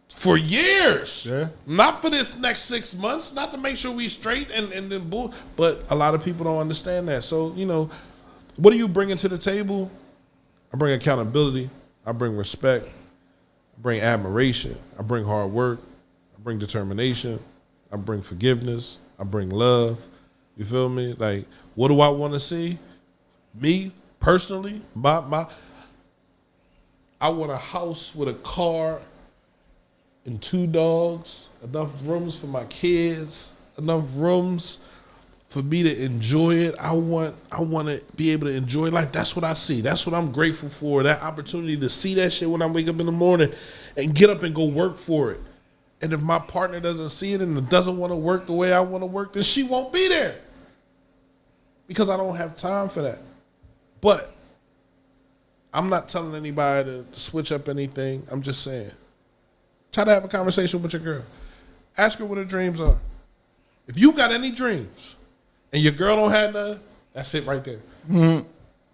for years. Yeah. Not for this next 6 months, not to make sure we straight and then bull. But a lot of people don't understand that. So, what are you bringing to the table? I bring accountability. I bring respect. I bring admiration. I bring hard work. I bring determination. I bring forgiveness. I bring love. You feel me? Like, what do I want to see? Me, personally, I want a house with a car and 2 dogs, enough rooms for my kids, enough rooms for me to enjoy it. I want to be able to enjoy life. That's what I see. That's what I'm grateful for, that opportunity to see that shit when I wake up in the morning and get up and go work for it. And if my partner doesn't see it and doesn't want to work the way I want to work, then she won't be there because I don't have time for that. But I'm not telling anybody to switch up anything. I'm just saying, try to have a conversation with your girl. Ask her what her dreams are. If you got any dreams and your girl don't have none, that's it right there. Mm-hmm.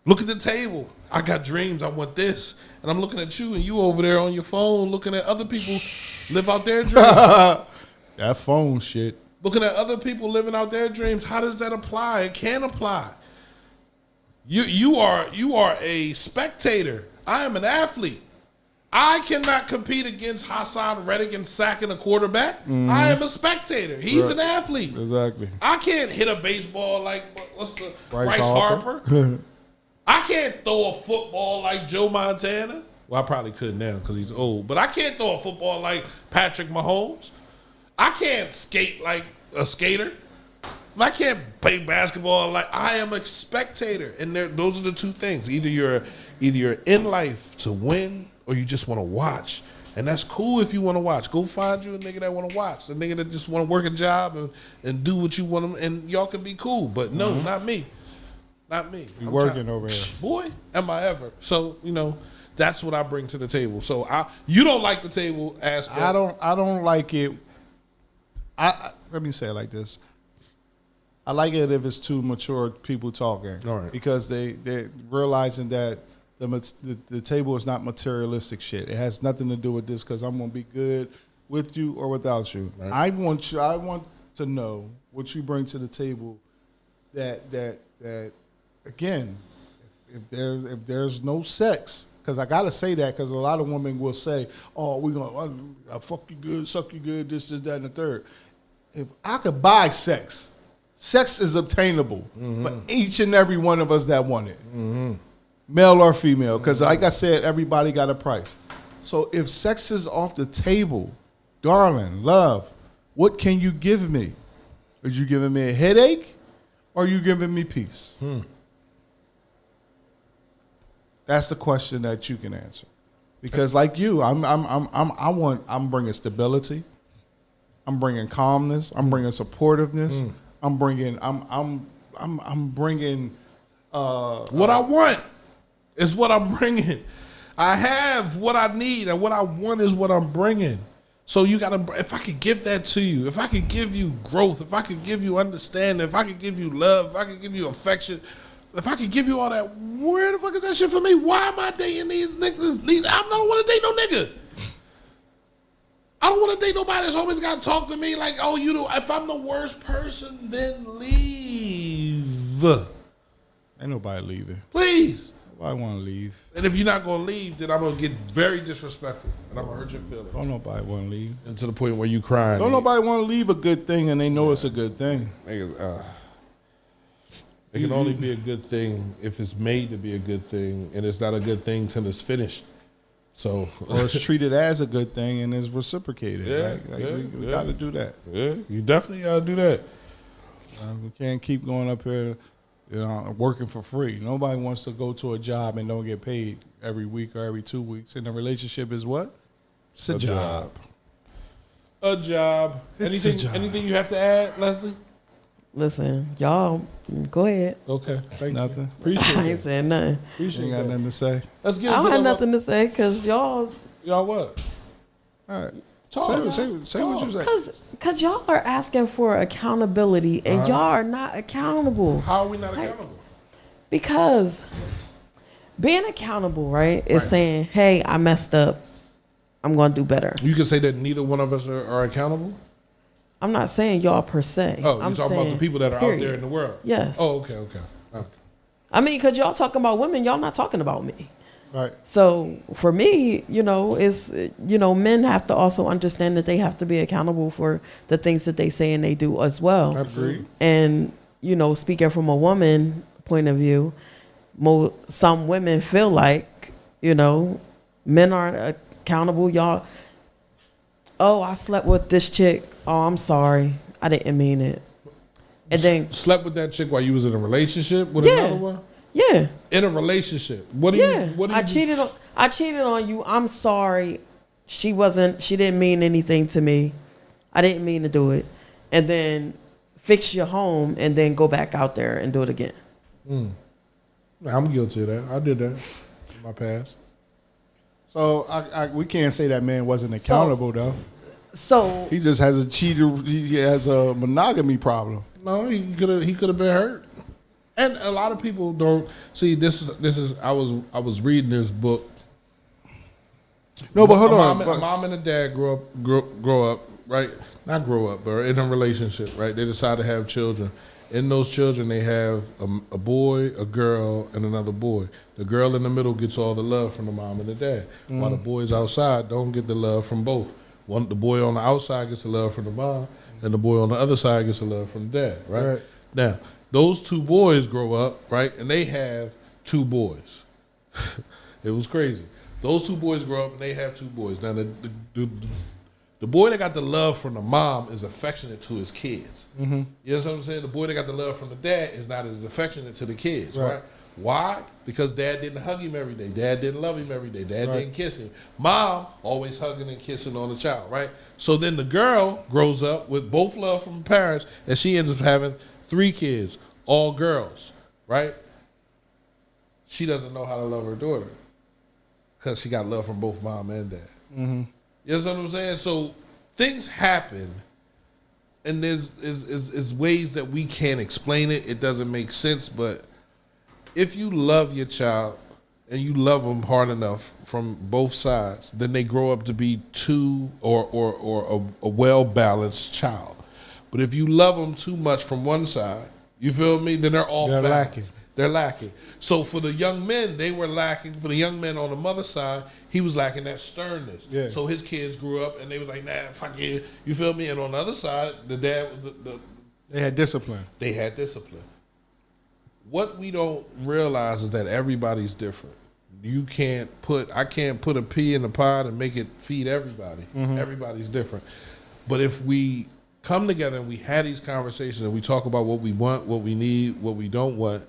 Look at the table. I got dreams. I want this. And I'm looking at you and you over there on your phone looking at other people live out their dreams. That phone shit. Looking at other people living out their dreams. How does that apply? It can apply. You are a spectator. I am an athlete. I cannot compete against Hassan Reddick and sacking a quarterback. Mm-hmm. I am a spectator. He's an athlete. Exactly. I can't hit a baseball like Bryce Harper. I can't throw a football like Joe Montana. Well, I probably could now because he's old. But I can't throw a football like Patrick Mahomes. I can't skate like a skater. I can't play basketball like I am a spectator. And those are the two things. Either you're in life to win or you just want to watch. And that's cool if you want to watch. Go find you a nigga that want to watch. The nigga that just want to work a job and do what you want to, and y'all can be cool. But no, not me. Not me. You working over here. Boy, am I ever. So, that's what I bring to the table. So you don't like the table aspect. I don't like it. Let me say it like this. I like it if it's two mature people talking. All right. They're realizing that the table is not materialistic shit. It has nothing to do with this because I'm gonna be good with you or without you. Right. I want to know what you bring to the table. That again, if there's no sex, because I gotta say that because a lot of women will say, "Oh, we're gonna I fuck you good, suck you good, this, that, and the third." If I could buy sex is obtainable for each and every one of us that want it. Mm-hmm. Male or female, because like I said, everybody got a price. So if sex is off the table, darling, love, what can you give me? Are you giving me a headache or are you giving me peace? That's the question that you can answer. Because like you, I'm bringing stability. I'm bringing calmness. I'm bringing supportiveness. I'm bringing what I want is what I'm bringing. I have what I need, and what I want is what I'm bringing. So you gotta. If I could give that to you, if I could give you growth, if I could give you understanding, if I could give you love, if I could give you affection, if I could give you all that, where the fuck is that shit for me? Why am I dating these niggas? I don't want to date no nigga. I don't want to date nobody that's always got to talk to me like, oh, if I'm the worst person, then leave. Ain't nobody leaving. Please. Nobody want to leave. And if you're not going to leave, then I'm going to get very disrespectful. And I'm going to hurt your feelings. Don't nobody want to leave. And to the point where you crying. Don't nobody want to leave a good thing and they know it's a good thing. It can only be a good thing if it's made to be a good thing. And it's not a good thing till it's finished. So, or it's treated as a good thing and is reciprocated. Yeah, we got to do that. Yeah, you definitely got to do that. We can't keep going up here, working for free. Nobody wants to go to a job and don't get paid every week or every 2 weeks. And the relationship is what? It's a job. A a job. It's a Anything? job. Anything you have to add, Leslie? Listen, y'all, go ahead. Okay, thank Nothing. you. Appreciate I ain't it. saying nothing. Appreciate Ain't got that. nothing to say. Let's get I don't into have the- nothing to say because y'all Y'all what? All right. Talk. Say what you say. Cause y'all are asking for accountability and y'all are not accountable. How are we not accountable? Because being accountable, right, is saying, hey, I messed up. I'm gonna do better. You can say that neither one of us are accountable. I'm not saying y'all per se. Oh, I'm you're talking about the saying people that are out there in the world. Yes. Oh, okay. I mean, cause y'all talking about women, y'all not talking about me. Right. So for me, it's men have to also understand that they have to be accountable for the things that they say and they do as well. Absolutely. And speaking from a woman point of view, some women feel like men aren't accountable. Y'all, oh, I slept with this chick. Oh, I'm sorry, I didn't mean it. And then Slept with that chick while you was in a relationship with Yeah. another one. yeah. In a relationship. What do Yeah, you? What do you? I cheated on you. I'm sorry. She didn't mean anything to me. I didn't mean to do it. And then fix your home and then go back out there and do it again. I'm guilty of that. I did that in my past. So we can't say that man wasn't accountable though. So He just has a cheater. He has a monogamy problem. No, he could have been hurt. And a lot of people don't see this is I was reading this book. No, but hold a on. mom and a dad grow up, right? Not grow up, but in a relationship, right? They decide to have children. In those children, they have a boy, a girl, and another boy. The girl in the middle gets all the love from the mom and the dad, while the boys outside don't get the love from both. The boy on the outside gets the love from the mom, and the boy on the other side gets the love from the dad, right? Now, those two boys grow up, right, and they have two boys. It was crazy. Those two boys grow up and they have two boys. Now, the boy that got the love from the mom is affectionate to his kids. Mm-hmm. You know what I'm saying? The boy that got the love from the dad is not as affectionate to the kids, right? Why? Because dad didn't hug him every day. Dad didn't love him every day. Dad didn't kiss him. Mom always hugging and kissing on the child, right? So then the girl grows up with both love from parents, and she ends up having 3 kids, all girls, right? She doesn't know how to love her daughter because she got love from both mom and dad. Mm-hmm. You know what I'm saying? So things happen, and there's ways that we can't explain it. It doesn't make sense, but if you love your child and you love them hard enough from both sides, then they grow up to be a well-balanced child. But if you love them too much from one side, you feel me? Then they're off balance. Lacking. They're lacking. So for the young men, they were lacking. For the young men on the mother's side, he was lacking that sternness. Yeah. So his kids grew up and they was like, nah, fuck you. You feel me? And on the other side, the dad, They had discipline. they had discipline. What we don't realize is that everybody's different. I can't put a pea in a pod and make it feed everybody. Mm-hmm. Everybody's different. But if we come together and we have these conversations and we talk about what we want, what we need, what we don't want,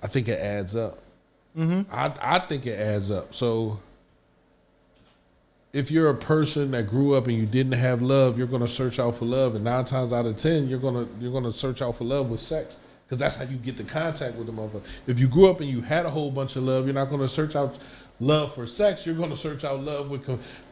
I think it adds up. Mm-hmm. I think it adds up. So if you're a person that grew up and you didn't have love, you're going to search out for love, and 9 times out of 10, you're going to search out for love with sex, because that's how you get the contact with the motherfucker. If you grew up and you had a whole bunch of love, you're not going to search out love for sex. You're going to search out love with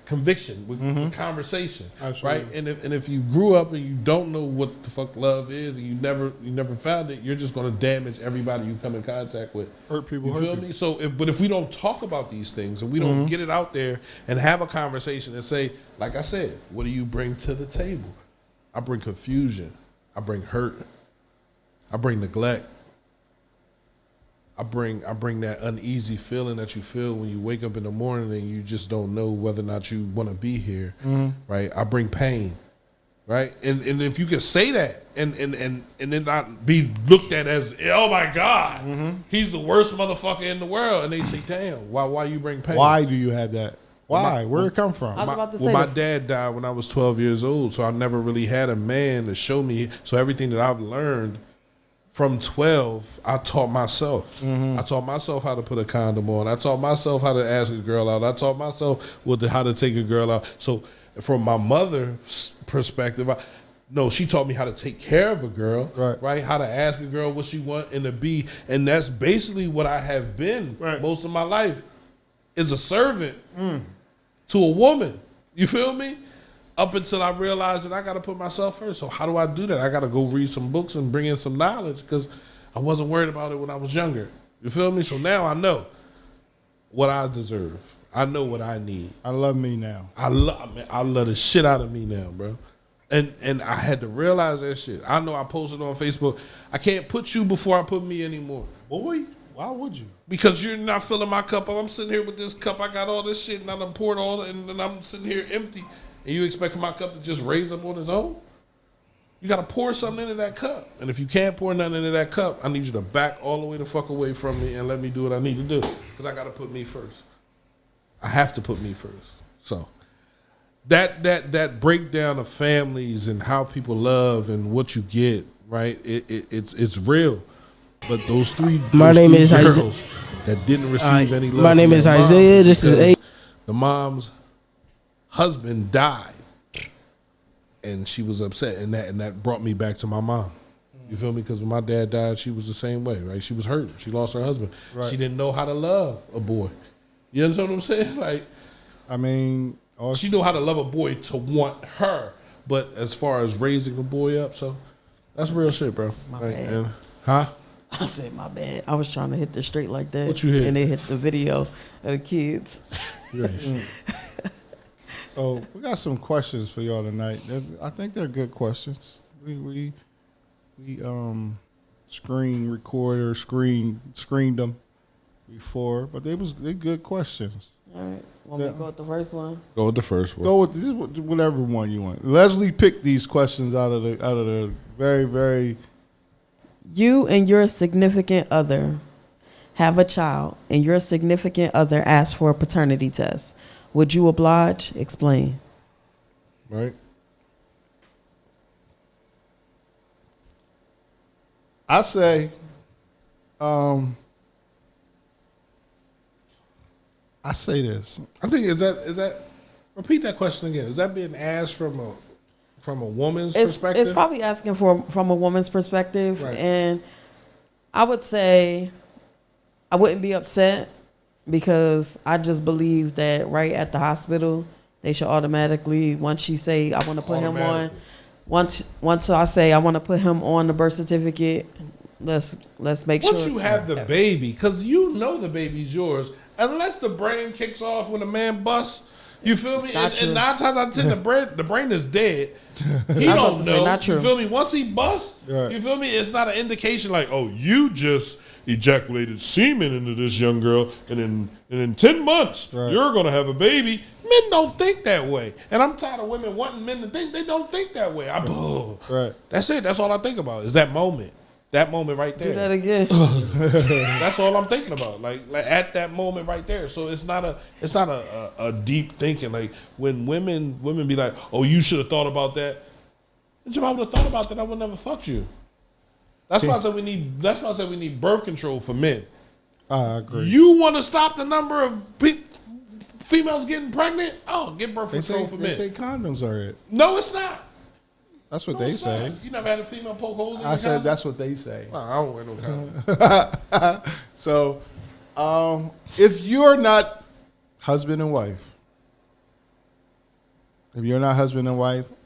conviction, with conversation. Absolutely. Right? And if you grew up and you don't know what the fuck love is, and you never found it, you're just going to damage everybody you come in contact with. Hurt people. You feel me? So, if we don't talk about these things and we don't get it out there and have a conversation and say, like I said, what do you bring to the table? I bring confusion. I bring hurt. I bring neglect. I bring that uneasy feeling that you feel when you wake up in the morning and you just don't know whether or not you want to be here, right? I bring pain, right? And if you can say that and then not be looked at as, oh my God, he's the worst motherfucker in the world, and they say, damn, why you bring pain? Why do you have that? Why? Where'd it come from? I was about to say my dad died when I was 12 years old, so I never really had a man to show me. So everything that I've learned from 12, I taught myself. I taught myself how to put a condom on. I taught myself how to ask a girl out. I taught myself how to take a girl out. So from my mother's perspective. No, she taught me how to take care of a girl, Right. How to ask a girl what she want and to be, and that's basically what I have been most of my life, is a servant to a woman. You feel me? Up until I realized that I got to put myself first. So how do I do that? I got to go read some books and bring in some knowledge because I wasn't worried about it when I was younger. You feel me? So now I know what I deserve. I know what I need. I love me now. I love the shit out of me now, bro. And I had to realize that shit. I know I posted on Facebook, I can't put you before I put me anymore. Boy, why would you? Because you're not filling my cup up. I'm sitting here with this cup. I got all this shit and I done poured all and then I'm sitting here empty. And you expect for my cup to just raise up on its own? You got to pour something into that cup. And if you can't pour nothing into that cup, I need you to back all the way the fuck away from me and let me do what I need to do. Because I got to put me first. I have to put me first. So that breakdown of families and how people love and what you get, right? It's real. But those three girls that didn't receive any love. My name is Isaiah. This is A. The mom's husband died. And she was upset, and that brought me back to my mom. You feel me? Because when my dad died, she was the same way, right? She was hurt. She lost her husband. Right. She didn't know how to love a boy. You understand what I'm saying? Like, I mean, she knew how to love a boy to want her, but as far as raising a boy up, so that's real shit, bro. My like, bad. And, huh? I said my bad. I was trying to hit the straight like that. What you hit? And they hit the video of the kids. So we got some questions for y'all tonight. I think they're good questions. We screened them before, but they good questions. All right. Want me to go with the first one? Go with the first one. Go with this, whatever one you want. Leslie picked these questions out of the very, very. You and your significant other have a child, and your significant other asks for a paternity test. Would you oblige? Explain. Right. I say, I say this. I think is that repeat that question again. Is that being asked from a woman's perspective? It's probably asking from a woman's perspective, right. And I would say I wouldn't be upset because I just believe that right at the hospital they should automatically, once she say I want to put him on, once I say I want to put him on the birth certificate, let's make sure. Once you have the baby, because you know the baby's yours, unless the brain kicks off when a man busts, you feel me? And 9 times out of 10, the brain is dead. He don't know. Not true. You feel me? Once he busts, you feel me? It's not an indication like, oh, you just ejaculated semen into this young girl, and in 10 months you're gonna have a baby. Men don't think that way, and I'm tired of women wanting men to think they don't think that way. That's it. That's all I think about is that moment. That moment right there. Do that again. That's all I'm thinking about. Like at that moment right there. So it's not a deep thinking. Like when women be like, oh, you should have thought about that. If I would have thought about that, I would never fucked you. That's why I said we need birth control for men. I agree. You want to stop the number of females getting pregnant? Oh, get birth control for men. They say condoms are it. No, it's not. That's what they say. You never had a female poke holes in I said condom? that's what they say. No, I don't wear no condom. So, if you're not husband and wife,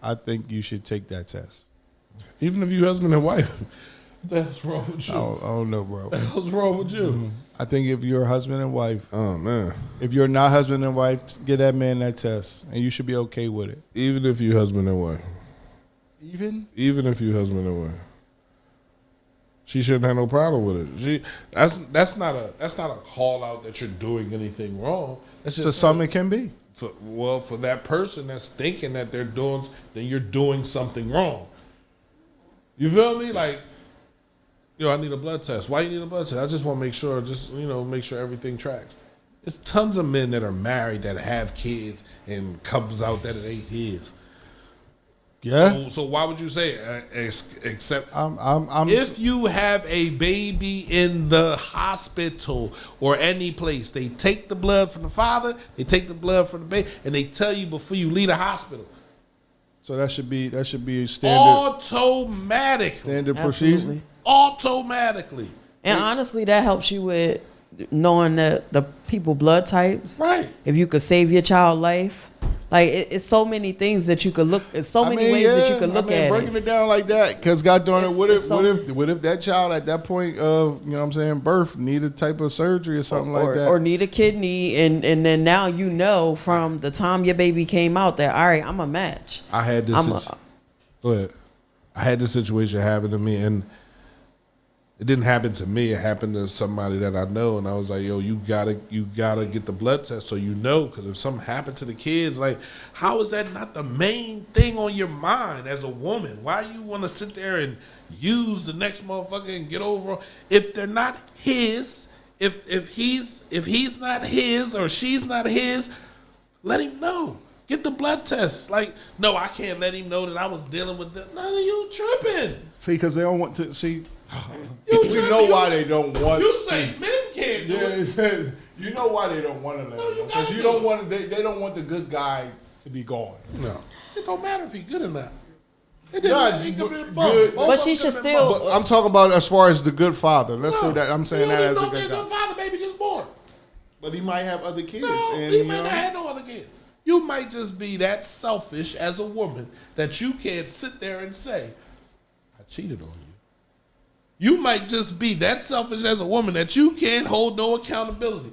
I think you should take that test. Even if you husband and wife. What's wrong with you? I don't know, bro. What's wrong with you? Mm-hmm. I think if you're husband and wife, oh man, if you're not husband and wife, get that man that test, and you should be okay with it. Even if you husband and wife. Even if you husband and wife, she shouldn't have no problem with it. That's not a call out that you're doing anything wrong. That's just to some it can be. For that person that's thinking that then you're doing something wrong. You feel me? Like, I need a blood test. Why you need a blood test? I just want to make sure, make sure everything tracks. There's tons of men that are married that have kids and comes out that it ain't his. Yeah. So why would you say except I'm if you have a baby in the hospital or any place, they take the blood from the father, they take the blood from the baby, and they tell you before you leave the hospital, So that should be a standard Automatically. procedure. Automatically. And honestly, that helps you with knowing the people blood types. Right. If you could save your child life. Like, it's so many things that you could look. It's so many ways that you could look at breaking it. it down like that, because God darn it, what It's if that child at that point of, you know what I'm saying, birth needed type of surgery or something like that, or need a kidney, and then now you know from the time your baby came out that, all right, I'm a match. I had this. Go ahead. I had this situation happen to me, and it didn't happen to me. It happened to somebody that I know, and I was like, "Yo, you gotta get the blood test so you know, because if something happened to the kids, like, how is that not the main thing on your mind as a woman? Why you want to sit there and use the next motherfucker and get over if they're not his? If he's not his or she's not his, let him know. Get the blood test. Like, no, I can't let him know that I was dealing with this. No, you tripping. See, because they don't want to see. You know why they don't want. You say men can't do it. You know why they don't want to let them know, because you don't want. They don't want the good guy to be gone. No, it don't matter if he's good or not. It Yeah, didn't good. But she should still. But I'm talking about as far as the good father. Let's say that I'm saying that as a good guy. father, baby just born. But he might have other kids. No, and, he you might know, not have no other kids. You might just be that selfish as a woman that you can't sit there and say, I cheated on you. You might just be that selfish as a woman that you can't hold no accountability.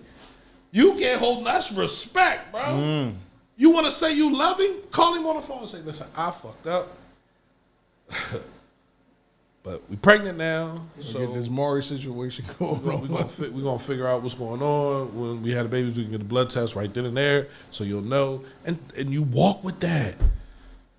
You can't hold us respect, bro. You want to say you love him? Call him on the phone and say, listen, I fucked up. But we pregnant now. So get this Maury situation going on. we're gonna figure out what's going on. When we had a baby, we can get a blood test right then and there, so you'll know. And you walk with that.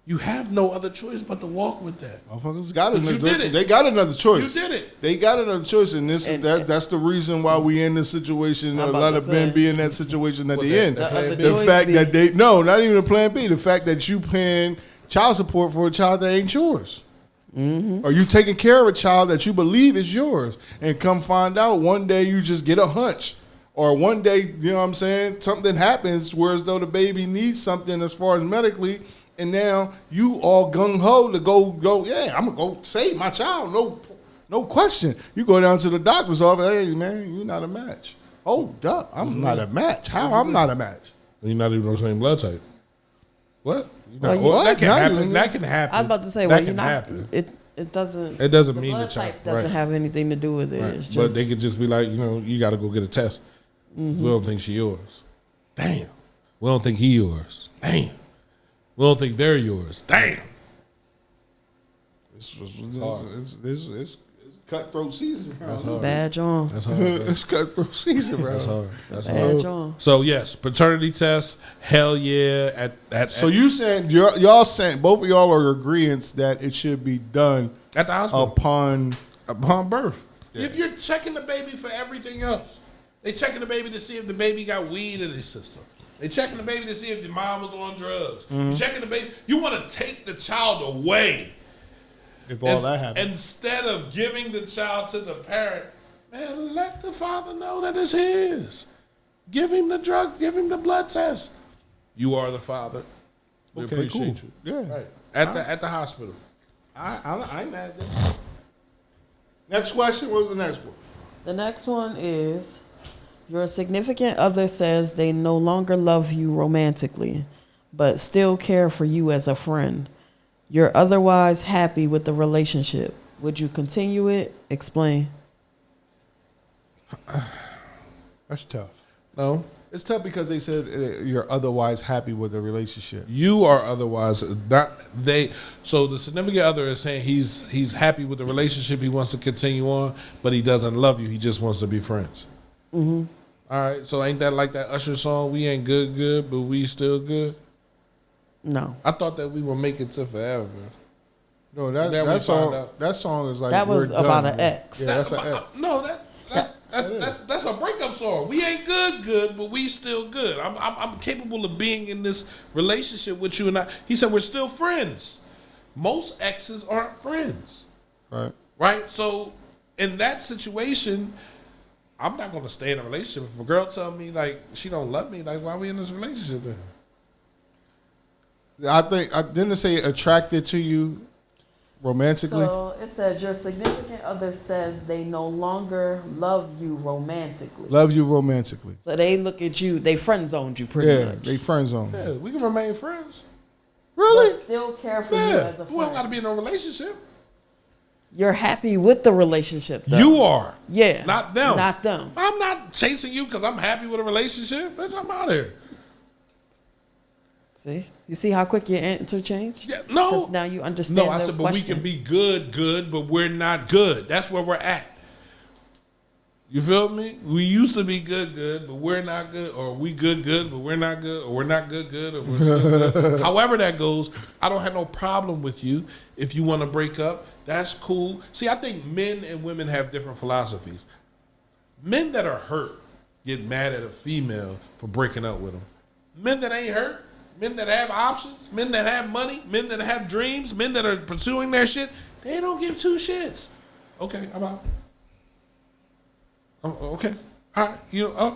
You have no other choice but to walk with that. Motherfuckers got But you did it. They got another choice. You did it. They got another choice, and that's the reason why we in this situation. A lot of men be in that situation at the end. The fact that not even a plan B. The fact that you paying child support for a child that ain't yours. Or you taking care of a child that you believe is yours, and come find out one day you just get a hunch, or one day, you know what I'm saying, something happens whereas though the baby needs something as far as medically, and now you all gung ho to go. Yeah, I'm gonna go save my child. No question. You go down to the doctor's office. Hey man, you're not a match. Oh, duh, I'm not a match. How I'm not a match? You're not even on the same blood type. What? That can happen. That can happen. I was about to say, that well, you're can not. happen. It doesn't. It doesn't the mean blood the child type doesn't have anything to do with it. Right. It's But just, they could just be like, you got to go get a test. We don't think she yours. Damn. We don't think he yours. Damn. We don't think they're yours. Damn. It's cutthroat season. That's hard. bad John. That's hard. Bro. It's cutthroat season, bro. That's hard. That's Bad hard. John. So yes, paternity test. Hell yeah. So you saying y'all saying both of y'all are agreeing that it should be done at the hospital upon birth. Yeah. If you're checking the baby for everything else, they checking the baby to see if the baby got weed in his system. They checking the baby to see if the mom was on drugs. You checking the baby. You want to take the child away. If all that happens. Instead of giving the child to the parent, man, let the father know that it's his. Give him the drug. Give him the blood test. You are the father. We appreciate you. Yeah. Right. At the hospital. I ain't mad at that. Next question. What was the next one? The next one is, your significant other says they no longer love you romantically, but still care for you as a friend. You're otherwise happy with the relationship. Would you continue it? Explain. That's tough. No. It's tough because they said you're otherwise happy with the relationship. You are otherwise not they. So the significant other is saying he's happy with the relationship. He wants to continue on, but he doesn't love you. He just wants to be friends. All right. So ain't that like that Usher song? We ain't good, but we still good. No. I thought that we would make it to forever. No, that song is like that was about an ex. Yeah, that's an ex. No, that's a breakup song. We ain't good, but we still good. I'm capable of being in this relationship with you, and he said we're still friends. Most exes aren't friends, right? So in that situation, I'm not gonna stay in a relationship. If a girl tell me like she don't love me, like why are we in this relationship then? I think I didn't it say attracted to you romantically. So it says your significant other says they no longer love you romantically. Love you romantically. So they look at you, they friend zoned you pretty Yeah, much. they friend zone. Yeah, we can remain friends. Really? But still care for you Yeah, as a we don't got to friend. be in a relationship. You're happy with the relationship though. You are. Yeah. Not them. Not them. I'm not chasing you because I'm happy with a relationship. Bitch, I'm out here. See? You see how quick your answer changed? Yeah, no. 'Cause now you understand No, I the said, but question. we can be good, but we're not good. That's where we're at. You feel me? We used to be good, but we're not good. Or we good, but we're not good. Or we're not good, or we're still good. However that goes, I don't have no problem with you. If you want to break up, that's cool. See, I think men and women have different philosophies. Men that are hurt get mad at a female for breaking up with them. Men that ain't hurt, men that have options, men that have money, men that have dreams, men that are pursuing their shit, they don't give two shits. Okay, I'm out. Okay. All right.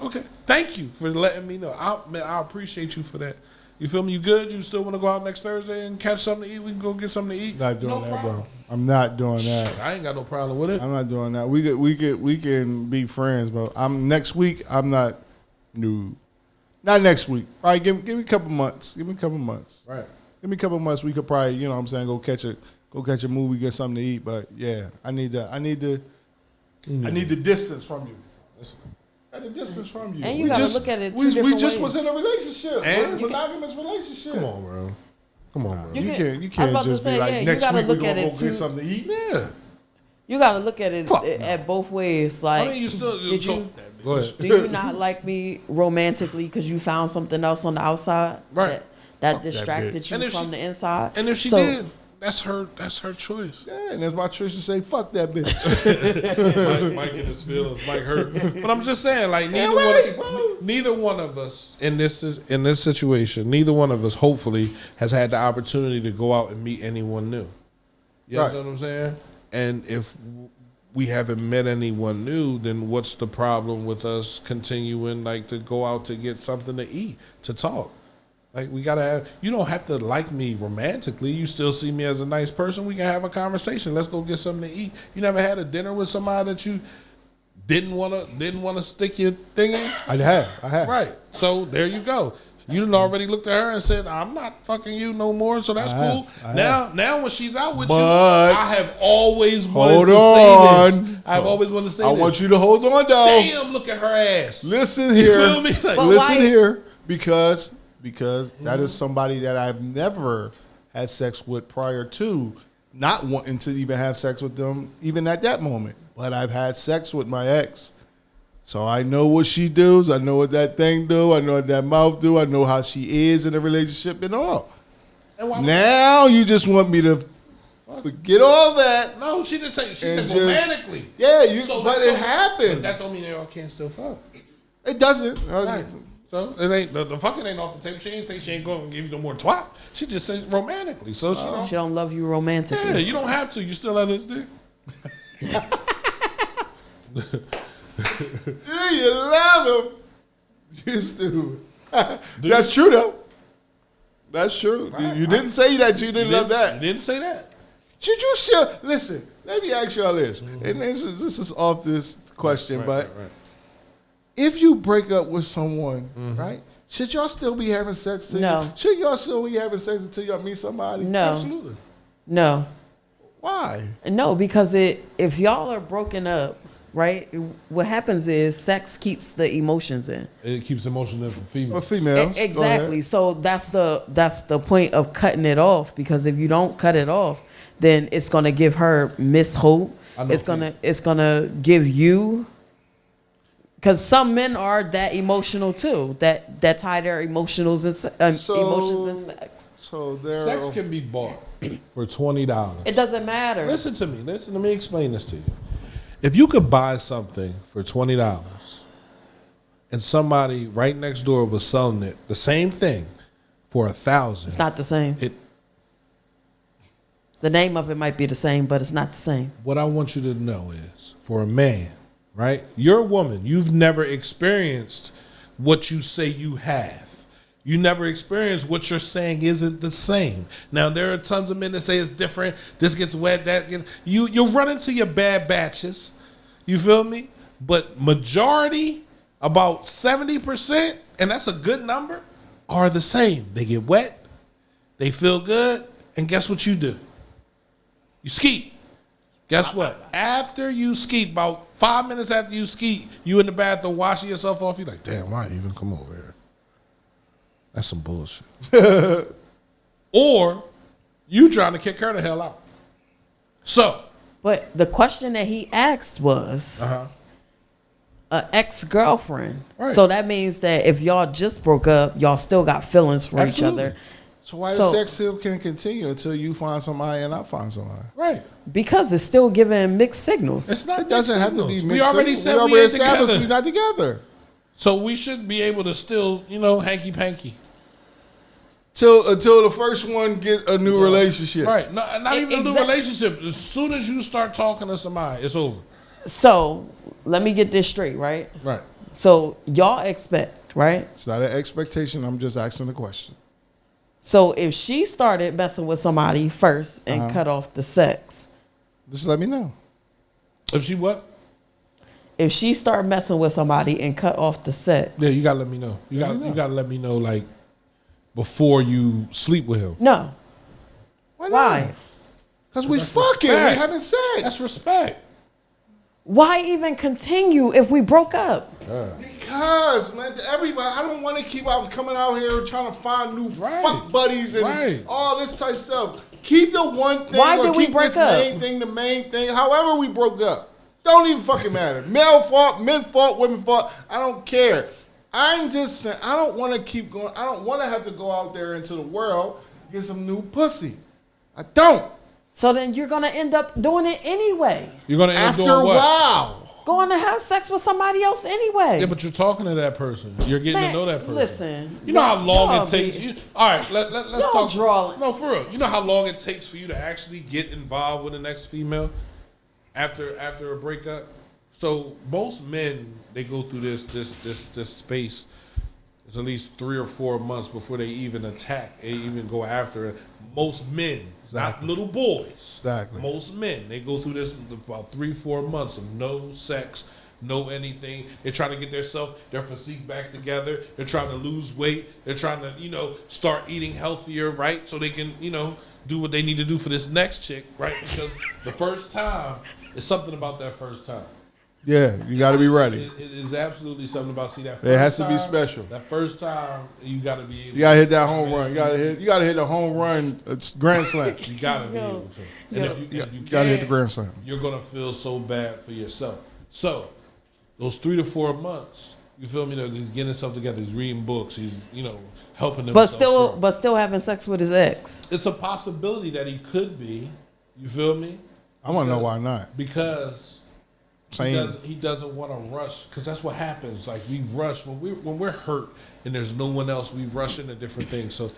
Okay. Thank you for letting me know. I appreciate you for that. You feel me? You good? You still want to go out next Thursday and catch something to eat? We can go get something to eat. Not doing No that, problem. bro. I'm not doing that. I ain't got no problem with it. I'm not doing that. We can be friends, but next week. I'm not. No, not next week. All right, give me a couple months. Give me a couple months. Right. Give me a couple months. We could probably, you know what I'm saying, go catch a movie, get something to eat. But yeah, I need the distance from you. I need the distance from you. And you gotta look at it two We different just ways. was in a relationship. And A monogamous relationship. Come on, bro. Come on, bro. You can- can't I was can't about to just say, be like yeah, you next gotta week we're look gonna at go it get too. something to eat. Yeah. You got to look at it Fuck at both ways. Like, I mean, you still. did so, you go ahead. do you not like me romantically because you found something else on the outside Right. that distracted you And if from she- the inside? And if she So, did, that's her choice. Yeah, and that's my choice to say, fuck that bitch. Mike in his feelings, Mike hurt. But I'm just saying, like neither one of us in this situation, neither one of us hopefully has had the opportunity to go out and meet anyone new. You Right. understand what I'm saying? And if we haven't met anyone new, then what's the problem with us continuing like to go out to get something to eat, to talk? Like we gotta have. You don't have to like me romantically. You still see me as a nice person. We can have a conversation. Let's go get something to eat. You never had a dinner with somebody that you didn't wanna stick your thing in. I have. Right. So there you go. You done already looked at her and said, "I'm not fucking you no more." So that's I have. cool. I Now when she's out with you, But- I have always wanted Hold to say this. on. I've always wanted to say I this. want you to hold on, though. Damn, look at her ass. Listen here. feel me? Like- But Listen why- here, because that is somebody that I've never had sex with prior to not wanting to even have sex with them, even at that moment. But I've had sex with my ex, so I know what she does. I know what that thing do. I know what that mouth do. I know how she is in a relationship and all. And why- Now you just want me to forget all that. No, she didn't say. She And said just- romantically. Yeah, So but that it don't- happened. But that don't mean they all can't still fuck. It doesn't. Right. So it ain't the fucking ain't off the table. She ain't say she ain't going to give you no more twat. She just says romantically. So she don't. she don't love you romantically. Yeah, you don't have to. You still have this dick. Yeah, you love him. You stupid. That's true though. That's true. You didn't say that you didn't love that. You didn't say that. Should you share? Listen, let me ask y'all this, and this is off this question, but Right. if you break up with someone, right? Should y'all still be having sex? No. Should y'all still be having sex until y'all meet somebody? No, Absolutely. no, Why? no, because if y'all are broken up, right? What happens is sex keeps the emotions in. It keeps emotion in for For females. females, go Exactly. ahead. So that's the point of cutting it off, because if you don't cut it off, then it's gonna give her mishope. I know It's gonna give you, because some men are that emotional too, that tie their emotions and emotions and sex. So there. Sex can be bought for $20. It doesn't matter. Listen to me. Let me explain this to you. If you could buy something for $20 and somebody right next door was selling it, the same thing, for $1,000, It's not the same. it. The name of it might be the same, but it's not the same. What I want you to know is, for a man, right? You're a woman. You've never experienced what you say you have. You never experienced what you're saying isn't the same. Now, there are tons of men that say it's different. This gets wet, that gets... You'll run into your bad batches. You feel me? But majority, about 70%, and that's a good number, are the same. They get wet, they feel good, and guess what you do? You skeet. Guess what? After you skeet, about 5 minutes after you skeet, you in the bathroom washing yourself off, you're like, damn, why even come over here? That's some bullshit. Or you trying to kick her the hell out. So. But the question that he asked was an ex-girlfriend. Right. So that means that if y'all just broke up, y'all still got feelings for each other. So why the sex still can continue until you find somebody and I find somebody? Right. Because it's still giving mixed signals. It's not. It doesn't have to be mixed We already signals. said we we ain't established together. we're not together. So we should be able to still, hanky panky. Until the first one get a new relationship. Right. No, not even a new relationship. As soon as you start talking to somebody, it's over. So let me get this straight, right? Right. So y'all expect, right? It's not an expectation. I'm just asking the question. So if she started messing with somebody first and cut off the sex. Just let me know. If she what? If she started messing with somebody and cut off the sex. Yeah, you gotta let me know. You gotta let me know, like, before you sleep with him. No. Why? Because we fucking. Respect. We having sex. That's respect. Why even continue if we broke up? Because, man, everybody, I don't want to keep coming out here trying to find new fuck buddies and all this type of stuff. Keep the one thing. Why did we keep break this up? main thing, the main thing. However we broke up. Don't even fucking matter. Male fault, men fault, women fault. I don't care. I'm just saying, I don't want to keep going. I don't want to have to go out there into the world and get some new pussy. I don't. So then you're going to end up doing it anyway. You're going to end up After doing what? a while. Going to have sex with somebody else anyway. Yeah, but you're talking to that person. You're getting to know that person. Listen. You know how long it takes you. All right, let's talk. Drawing. No, for real. You know how long it takes for you to actually get involved with the next female after a breakup? So most men, they go through this space. It's at least 3 or 4 months before they even attack, they even go after it. Most men, not little boys. Exactly. Most men, they go through this about 3-4 months of no sex, no anything. They're trying to get their physique back together. They're trying to lose weight. They're trying to, start eating healthier, right? So they can, do what they need to do for this next chick, right? Because the first time, it's something about that first time. Yeah, you got to be ready. It is absolutely something about that. First It has to time, be special. That first time, you got to be able. You got to hit that home run. You got to hit the home run grand slam. You got to be able to. And if you got to hit the grand slam. You're gonna feel so bad for yourself. So those 3 to 4 months, you feel me? Just getting himself together. He's reading books. He's helping himself. But still having sex with his ex. It's a possibility that he could be. You feel me? I want to know why not. Because he doesn't want to rush, because that's what happens. Like, we rush when we're hurt and there's no one else. We rush into different things. So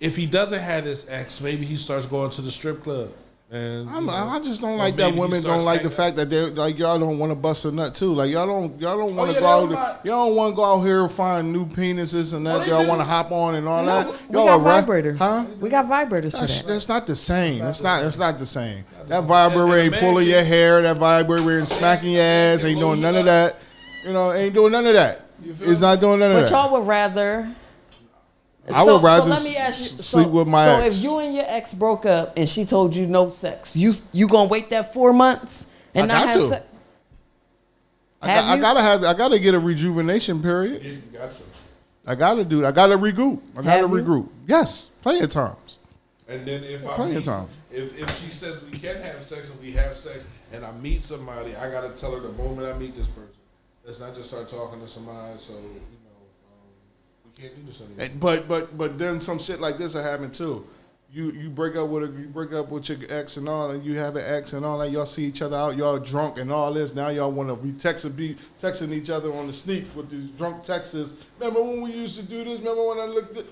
if he doesn't have this ex, maybe he starts going to the strip club. And I just don't like that women don't like the fact that they like y'all don't want to bust a nut too. Like y'all don't want to go out. Y'all don't want to go out here and find new penises and that. Y'all want to hop on and all that. We got vibrators. Huh? We got vibrators for that. That's not the same. It's not the same. That vibrator ain't pulling your hair. That vibrator ain't smacking your ass. Ain't doing none of that. Ain't doing none of that. It's not doing none of that. But y'all would rather. I would rather let me ask you, sleep with my ex. So if you and your ex broke up and she told you no sex, you gonna wait that 4 months and not have sex? I gotta get a rejuvenation period. Yeah, you got to. I gotta regroup. Yes, plenty of times. And then if she says we can have sex and we have sex and I meet somebody, I gotta tell her the moment I meet this person. Let's not just start talking to somebody. So we can't do this anymore. But then some shit like this will happen too. You break up with your ex and all, and you have an ex and all that. Y'all see each other out, y'all drunk and all this. Now y'all want to be texting each other on the sneak with these drunk texts. Remember when we used to do this? Remember when I looked at,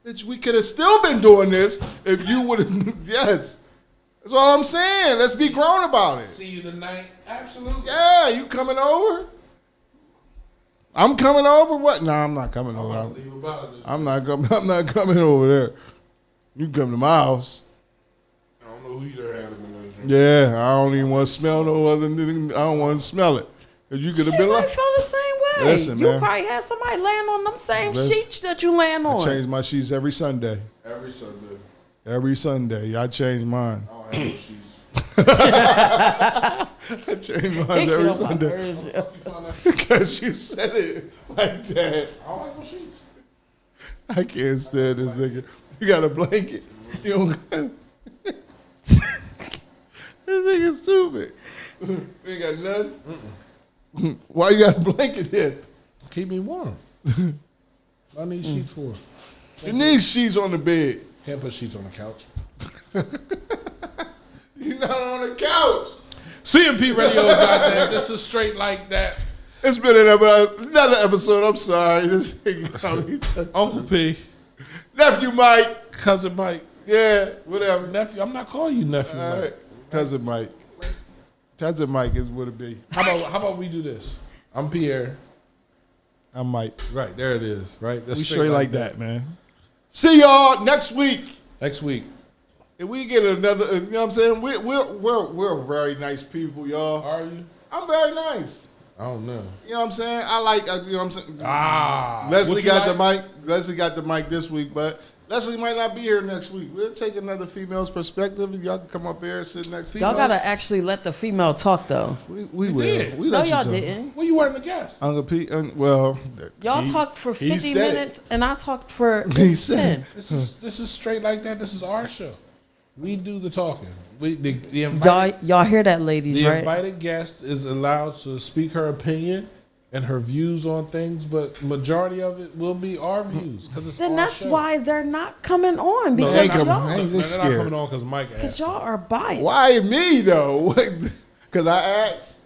bitch, we could have still been doing this if you would have. Yes, that's what I'm saying. Let's be grown about it. See you tonight. Absolutely. Yeah, you coming over? I'm coming over. What? No, I'm not coming over. Leave about it. I'm not coming. I'm not coming over there. You come to my house. I don't know who you there had in there. Yeah, I don't even want to smell no other than I don't want to smell it. Cause you could have She been might like, feel the same way. Listen, you man. probably had somebody laying on them same Listen, sheets that you laying I on. change my sheets every Sunday. Every Sunday. Every Sunday, I change mine. I don't have no sheets. I change mine every Sunday. Because you said it like that. I don't have no sheets. I can't stand this nigga. You got a blanket. You don't got This nigga stupid. You ain't got nothing? Why you got a blanket then? Keep me warm. I need sheets for. You need sheets on the bed. Can't put sheets on the couch. You're not on the couch. CMPRadio.net. This is straight like that. It's been another episode. I'm sorry. This nigga Uncle P. Nephew Mike. Cousin Mike. Yeah, whatever. Nephew. I'm not calling you nephew All Mike. right. Cousin Mike. Cousin Mike is what it be. How about we do this? I'm Pierre. I'm Mike. Right, there it is. Right? That's We straight like that, man. See y'all next week. Next week. If we get another, you know what I'm saying? We're very nice people, y'all. Are you? I'm very nice. I don't know. You know what I'm saying? I like, you know what I'm saying? What Leslie you got like? the mic. Leslie got the mic this week, but Leslie might not be here next week. We'll take another female's perspective. Y'all can come up here and sit next to Y'all gotta actually let the female talk though. We will. did. We No, let you y'all talk. didn't. Well, you weren't a guest. Uncle Pete, well, Y'all he- talked for he 50 said it. minutes, and I talked for He said 10. This is straight like that. This is our show. We do the talking. Y'all hear that, ladies, The right? invited guest is allowed to speak her opinion and her views on things, but majority of it will be our views because it's Then our that's show. why they're not coming on, No, because they're ain't coming. y'all, Ain't No, they they're not scared? coming on because Mike asked. because y'all are biased. Why me though? Because I asked.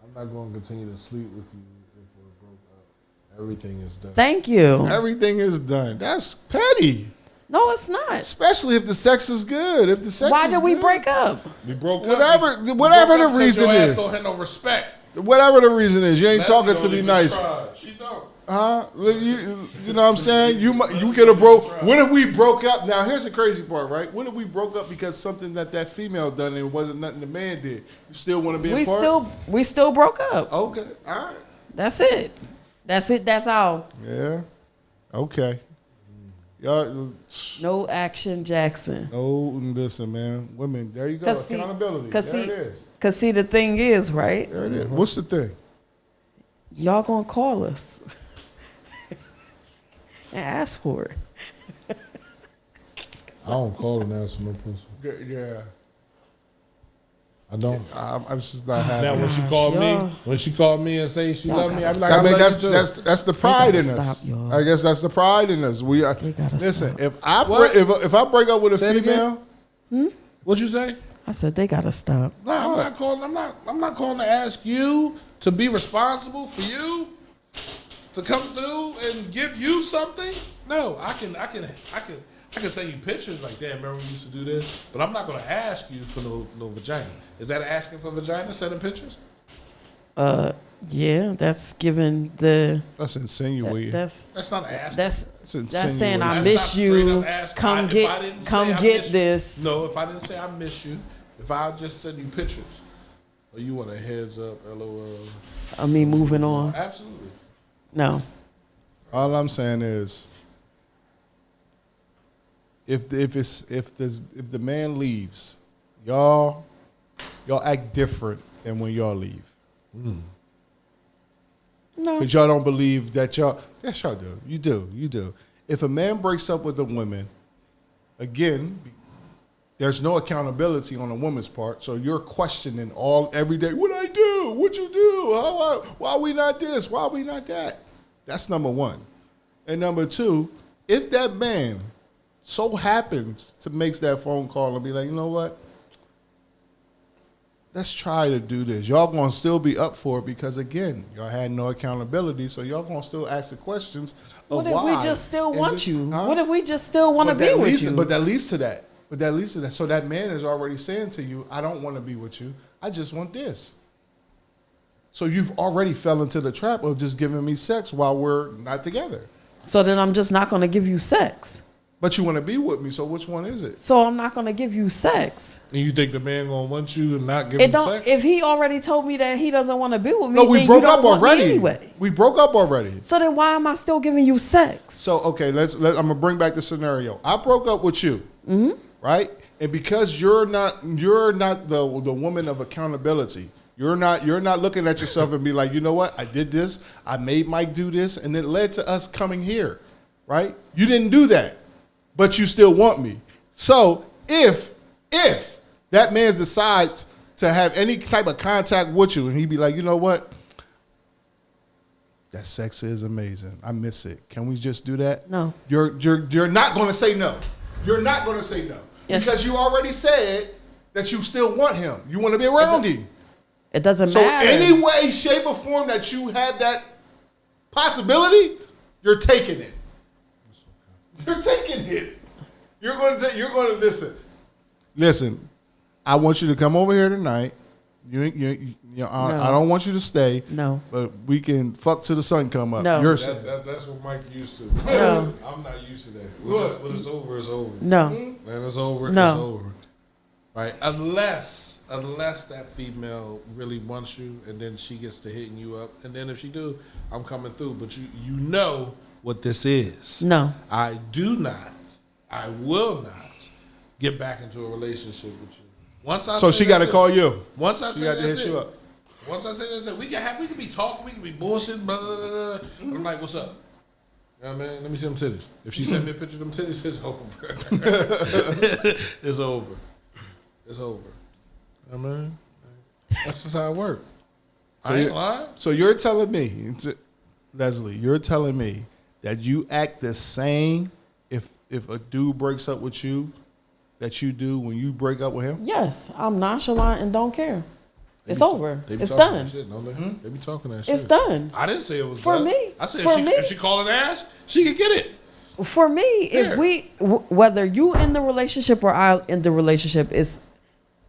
I'm not going to continue to sleep with you if we're broke up. Everything is done. Thank you. Everything is done. That's petty. No, it's not. Especially if the sex is good. If the sex Why is did we good. break up? We broke up. Whatever We whatever broke the up because reason your ass is. don't have no respect. Whatever the reason is, you ain't Leslie talking don't to me even nice. try. She don't. Huh? You know what I'm saying? You could have broke. What if we broke up? Now here's the crazy part, right? What if we broke up because something that female done and it wasn't nothing the man did? You still want to be a part? We still broke up. Okay. All right. That's it. That's it. That's all. Yeah. Okay. Y'all. No action, Jackson. No, listen, man. Women, there you go. Accountability. Cause There see, it is. cause see, the thing is, right? There it is. What's the thing? Y'all gonna call us and ask for it. I don't call and ask for no pussy. Yeah. I don't. I'm just not Now happy. when she called me and say she Y'all loved me, gotta I'm like, I I mean, love you too. that's the pride in gotta us. stop, y'all. I guess that's the pride in us. We are. They gotta Listen, stop. if I break up with a Say it again. female, What'd you say? I said they gotta stop. No, I'm not calling. I'm not calling to ask you to be responsible for you to come through and give you something. No, I can send you pictures like, damn, remember we used to do this, but I'm not gonna ask you for no vagina. Is that asking for vagina? Sending pictures? Yeah, that's giving the that's insinuating. that's That's not asking. that's insinuating. saying I That's miss not straight you. up asking. Come If I get didn't say come I get miss you- this. No, if I didn't say I miss you, if I just send you pictures, or you want a heads up, LOL. I mean, moving on. Absolutely. No, All I'm saying is, if the man leaves, y'all act different than when y'all leave. no. Because y'all don't believe that y'all. Yes, y'all do. You do. If a man breaks up with a woman, again, there's no accountability on a woman's part. So you're questioning every day. What I do? What you do? Why we not this? Why we not that? That's number one. And number two, if that man so happens to make that phone call and be like, you know what? Let's try to do this. Y'all gonna still be up for it because again, y'all had no accountability, so y'all gonna still ask the questions of What if why. we just still And want this- you? huh? What if we just still want to But be that with leads- you? But that leads to that. So that man is already saying to you, I don't want to be with you. I just want this. So you've already fell into the trap of just giving me sex while we're not together. So then I'm just not going to give you sex. But you want to be with me, so which one is it? So I'm not going to give you sex. And you think the man gonna want you and not give It him don't. sex? If he already told me that he doesn't want to be with me, No, we then broke you don't up want me already. anyway. We broke up already. So then why am I still giving you sex? So okay, I'm gonna bring back the scenario. I broke up with you, right? And because you're not the woman of accountability. You're not looking at yourself and be like, you know what? I did this. I made Mike do this, and it led to us coming here, right? You didn't do that, but you still want me. So if that man decides to have any type of contact with you, and he be like, you know what? That sex is amazing. I miss it. Can we just do that? No. You're not going to say no. You're not going to say no. Yes. Because you already said that you still want him. You want to be around him. It doesn't So matter. any way, shape, or form that you had that possibility, you're taking it. You're taking it. You're going to listen. Listen, I want you to come over here tonight. I don't want you to stay. No. But we can fuck till the sun come up. No. That's what Mike used to. No. I'm not used to that. When it's over, it's over. No. When it's over, No. it's over. Right? Unless that female really wants you, and then she gets to hitting you up, and then if she do, I'm coming through. But you know what this is. No. I will not get back into a relationship with you. Once I So say she got to that's call it. you. Once I She say got to that's hit it. you up. Once I say that's it, we can be talking, we can be bullshitting, blah, blah, blah, blah. I'm like, what's up? You know what I mean? Let me see them titties. If she sent me a picture of them titties, it's over. It's over. It's over. You know what I mean? That's just how it works. I ain't lying. So you're telling me, Leslie, you're telling me that you act the same if a dude breaks up with you that you do when you break up with him? Yes, I'm nonchalant and don't care. It's They over. be It's talking done. that shit, don't they? They be talking that shit. It's done. I didn't say it was For done. me. I said For if she call it ass, she can get it. For me, if whether you in the relationship or I in the relationship,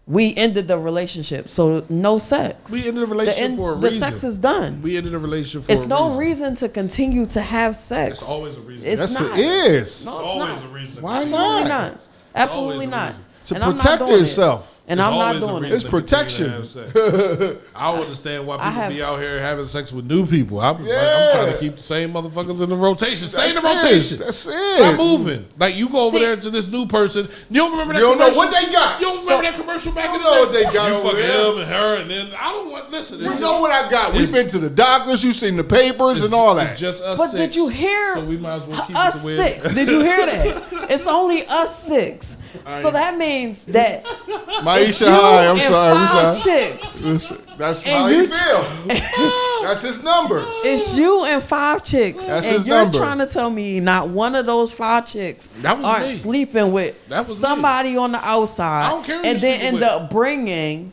we ended the relationship. So no sex. We ended the relationship for a reason. The sex is done. We ended the relationship for It's a no reason. reason to continue to have sex. It's always a reason. It's Yes, not. it is. No, It's it's always not. a reason. Why Absolutely not? not. Absolutely always a not. reason. To And I'm not protect doing yourself. And It's I'm not always a doing reason it. It's to continue protection. to have sex. I don't understand why people be out here having sex with new people. I'm trying to keep the same motherfuckers in the rotation. Stay in the rotation. That's it. Stop moving. Like you go over See- there to this new person. You don't remember that You don't know commercial? what they got. You don't remember that commercial back in the day? know what they got You over fucking there. him and her, and then I don't want. Listen, We know what I got. We've been to the doctors. You've seen the papers and all that. It's just us. But six, did you hear So we might as well keep us it the way it is. 6? Did you hear that? It's only us 6. So that means that it's Maisha, you hi. I'm and sorry. 5 chicks. Listen, that's And how you he feel. That's his number. It's you and 5 chicks. That's and his you're number. trying to tell me not one of those 5 chicks That was aren't me. sleeping with That was somebody on the outside I don't care who and you then sleeping end with. up bringing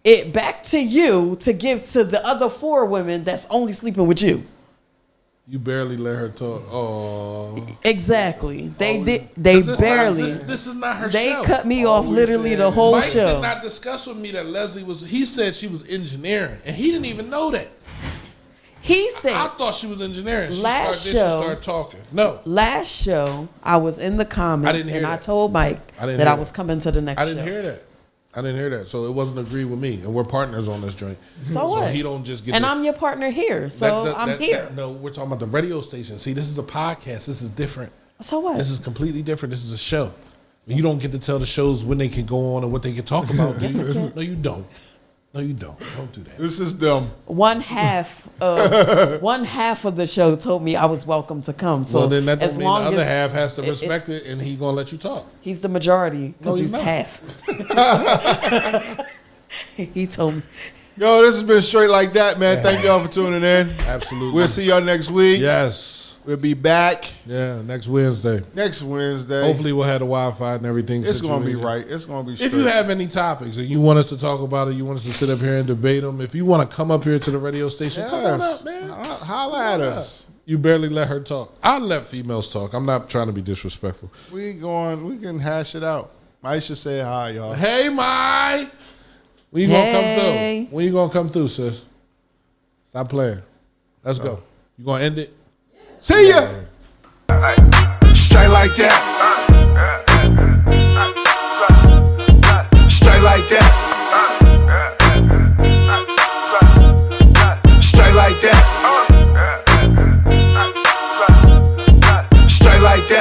it back to you to give to the other 4 women that's only sleeping with you. You barely let her talk. Oh, Exactly. They barely. This is not her They show. cut me off literally the whole Mike show. did not discuss with me that Leslie was. He said she was engineering, and he didn't even know that. He said I thought she was engineering. She Last started, show- she started talking. No, last show I was in the comments I didn't hear and I that. told Mike I didn't that hear I was that. coming to the next I show. didn't hear that. I didn't hear that. So it wasn't agreed with me, and we're partners on this joint. So what? he don't just get. And the- I'm your partner here, so I'm here. No, we're talking about the radio station. See, this is a podcast. This is different. So what? This is completely different. This is a show. You don't get to tell the shows when they can go on and what they can talk about. Yes, I can. No, you don't. No, you don't. Don't do that. This is dumb. One half of the show told me I was welcome to come. So Well, then that as don't mean the long other as half has to respect it, and he gonna let you talk. he's the majority No, because he's he's not. half. He told me. Yo, this has been Straight Like That, man. Thank y'all for tuning in. Absolutely. We'll see y'all next week. Yes. We'll be back Yeah. Next Wednesday. next Wednesday. Hopefully, we'll have the Wi-Fi and everything. it's going to be situated. right. It's going to be If you have any topics and you want us to talk about it, you want us to sit up here and debate them. If you want to come up here to the radio station, come on up, man. Holla at us. You barely let her talk. I let females talk. I'm not trying to be disrespectful. We can hash it out. Maisha say hi, y'all. Hey, Mai. When you Hey. gonna come through? When you gonna come through, sis? Stop playing. Let's go. You gonna end it? See ya. Straight like that.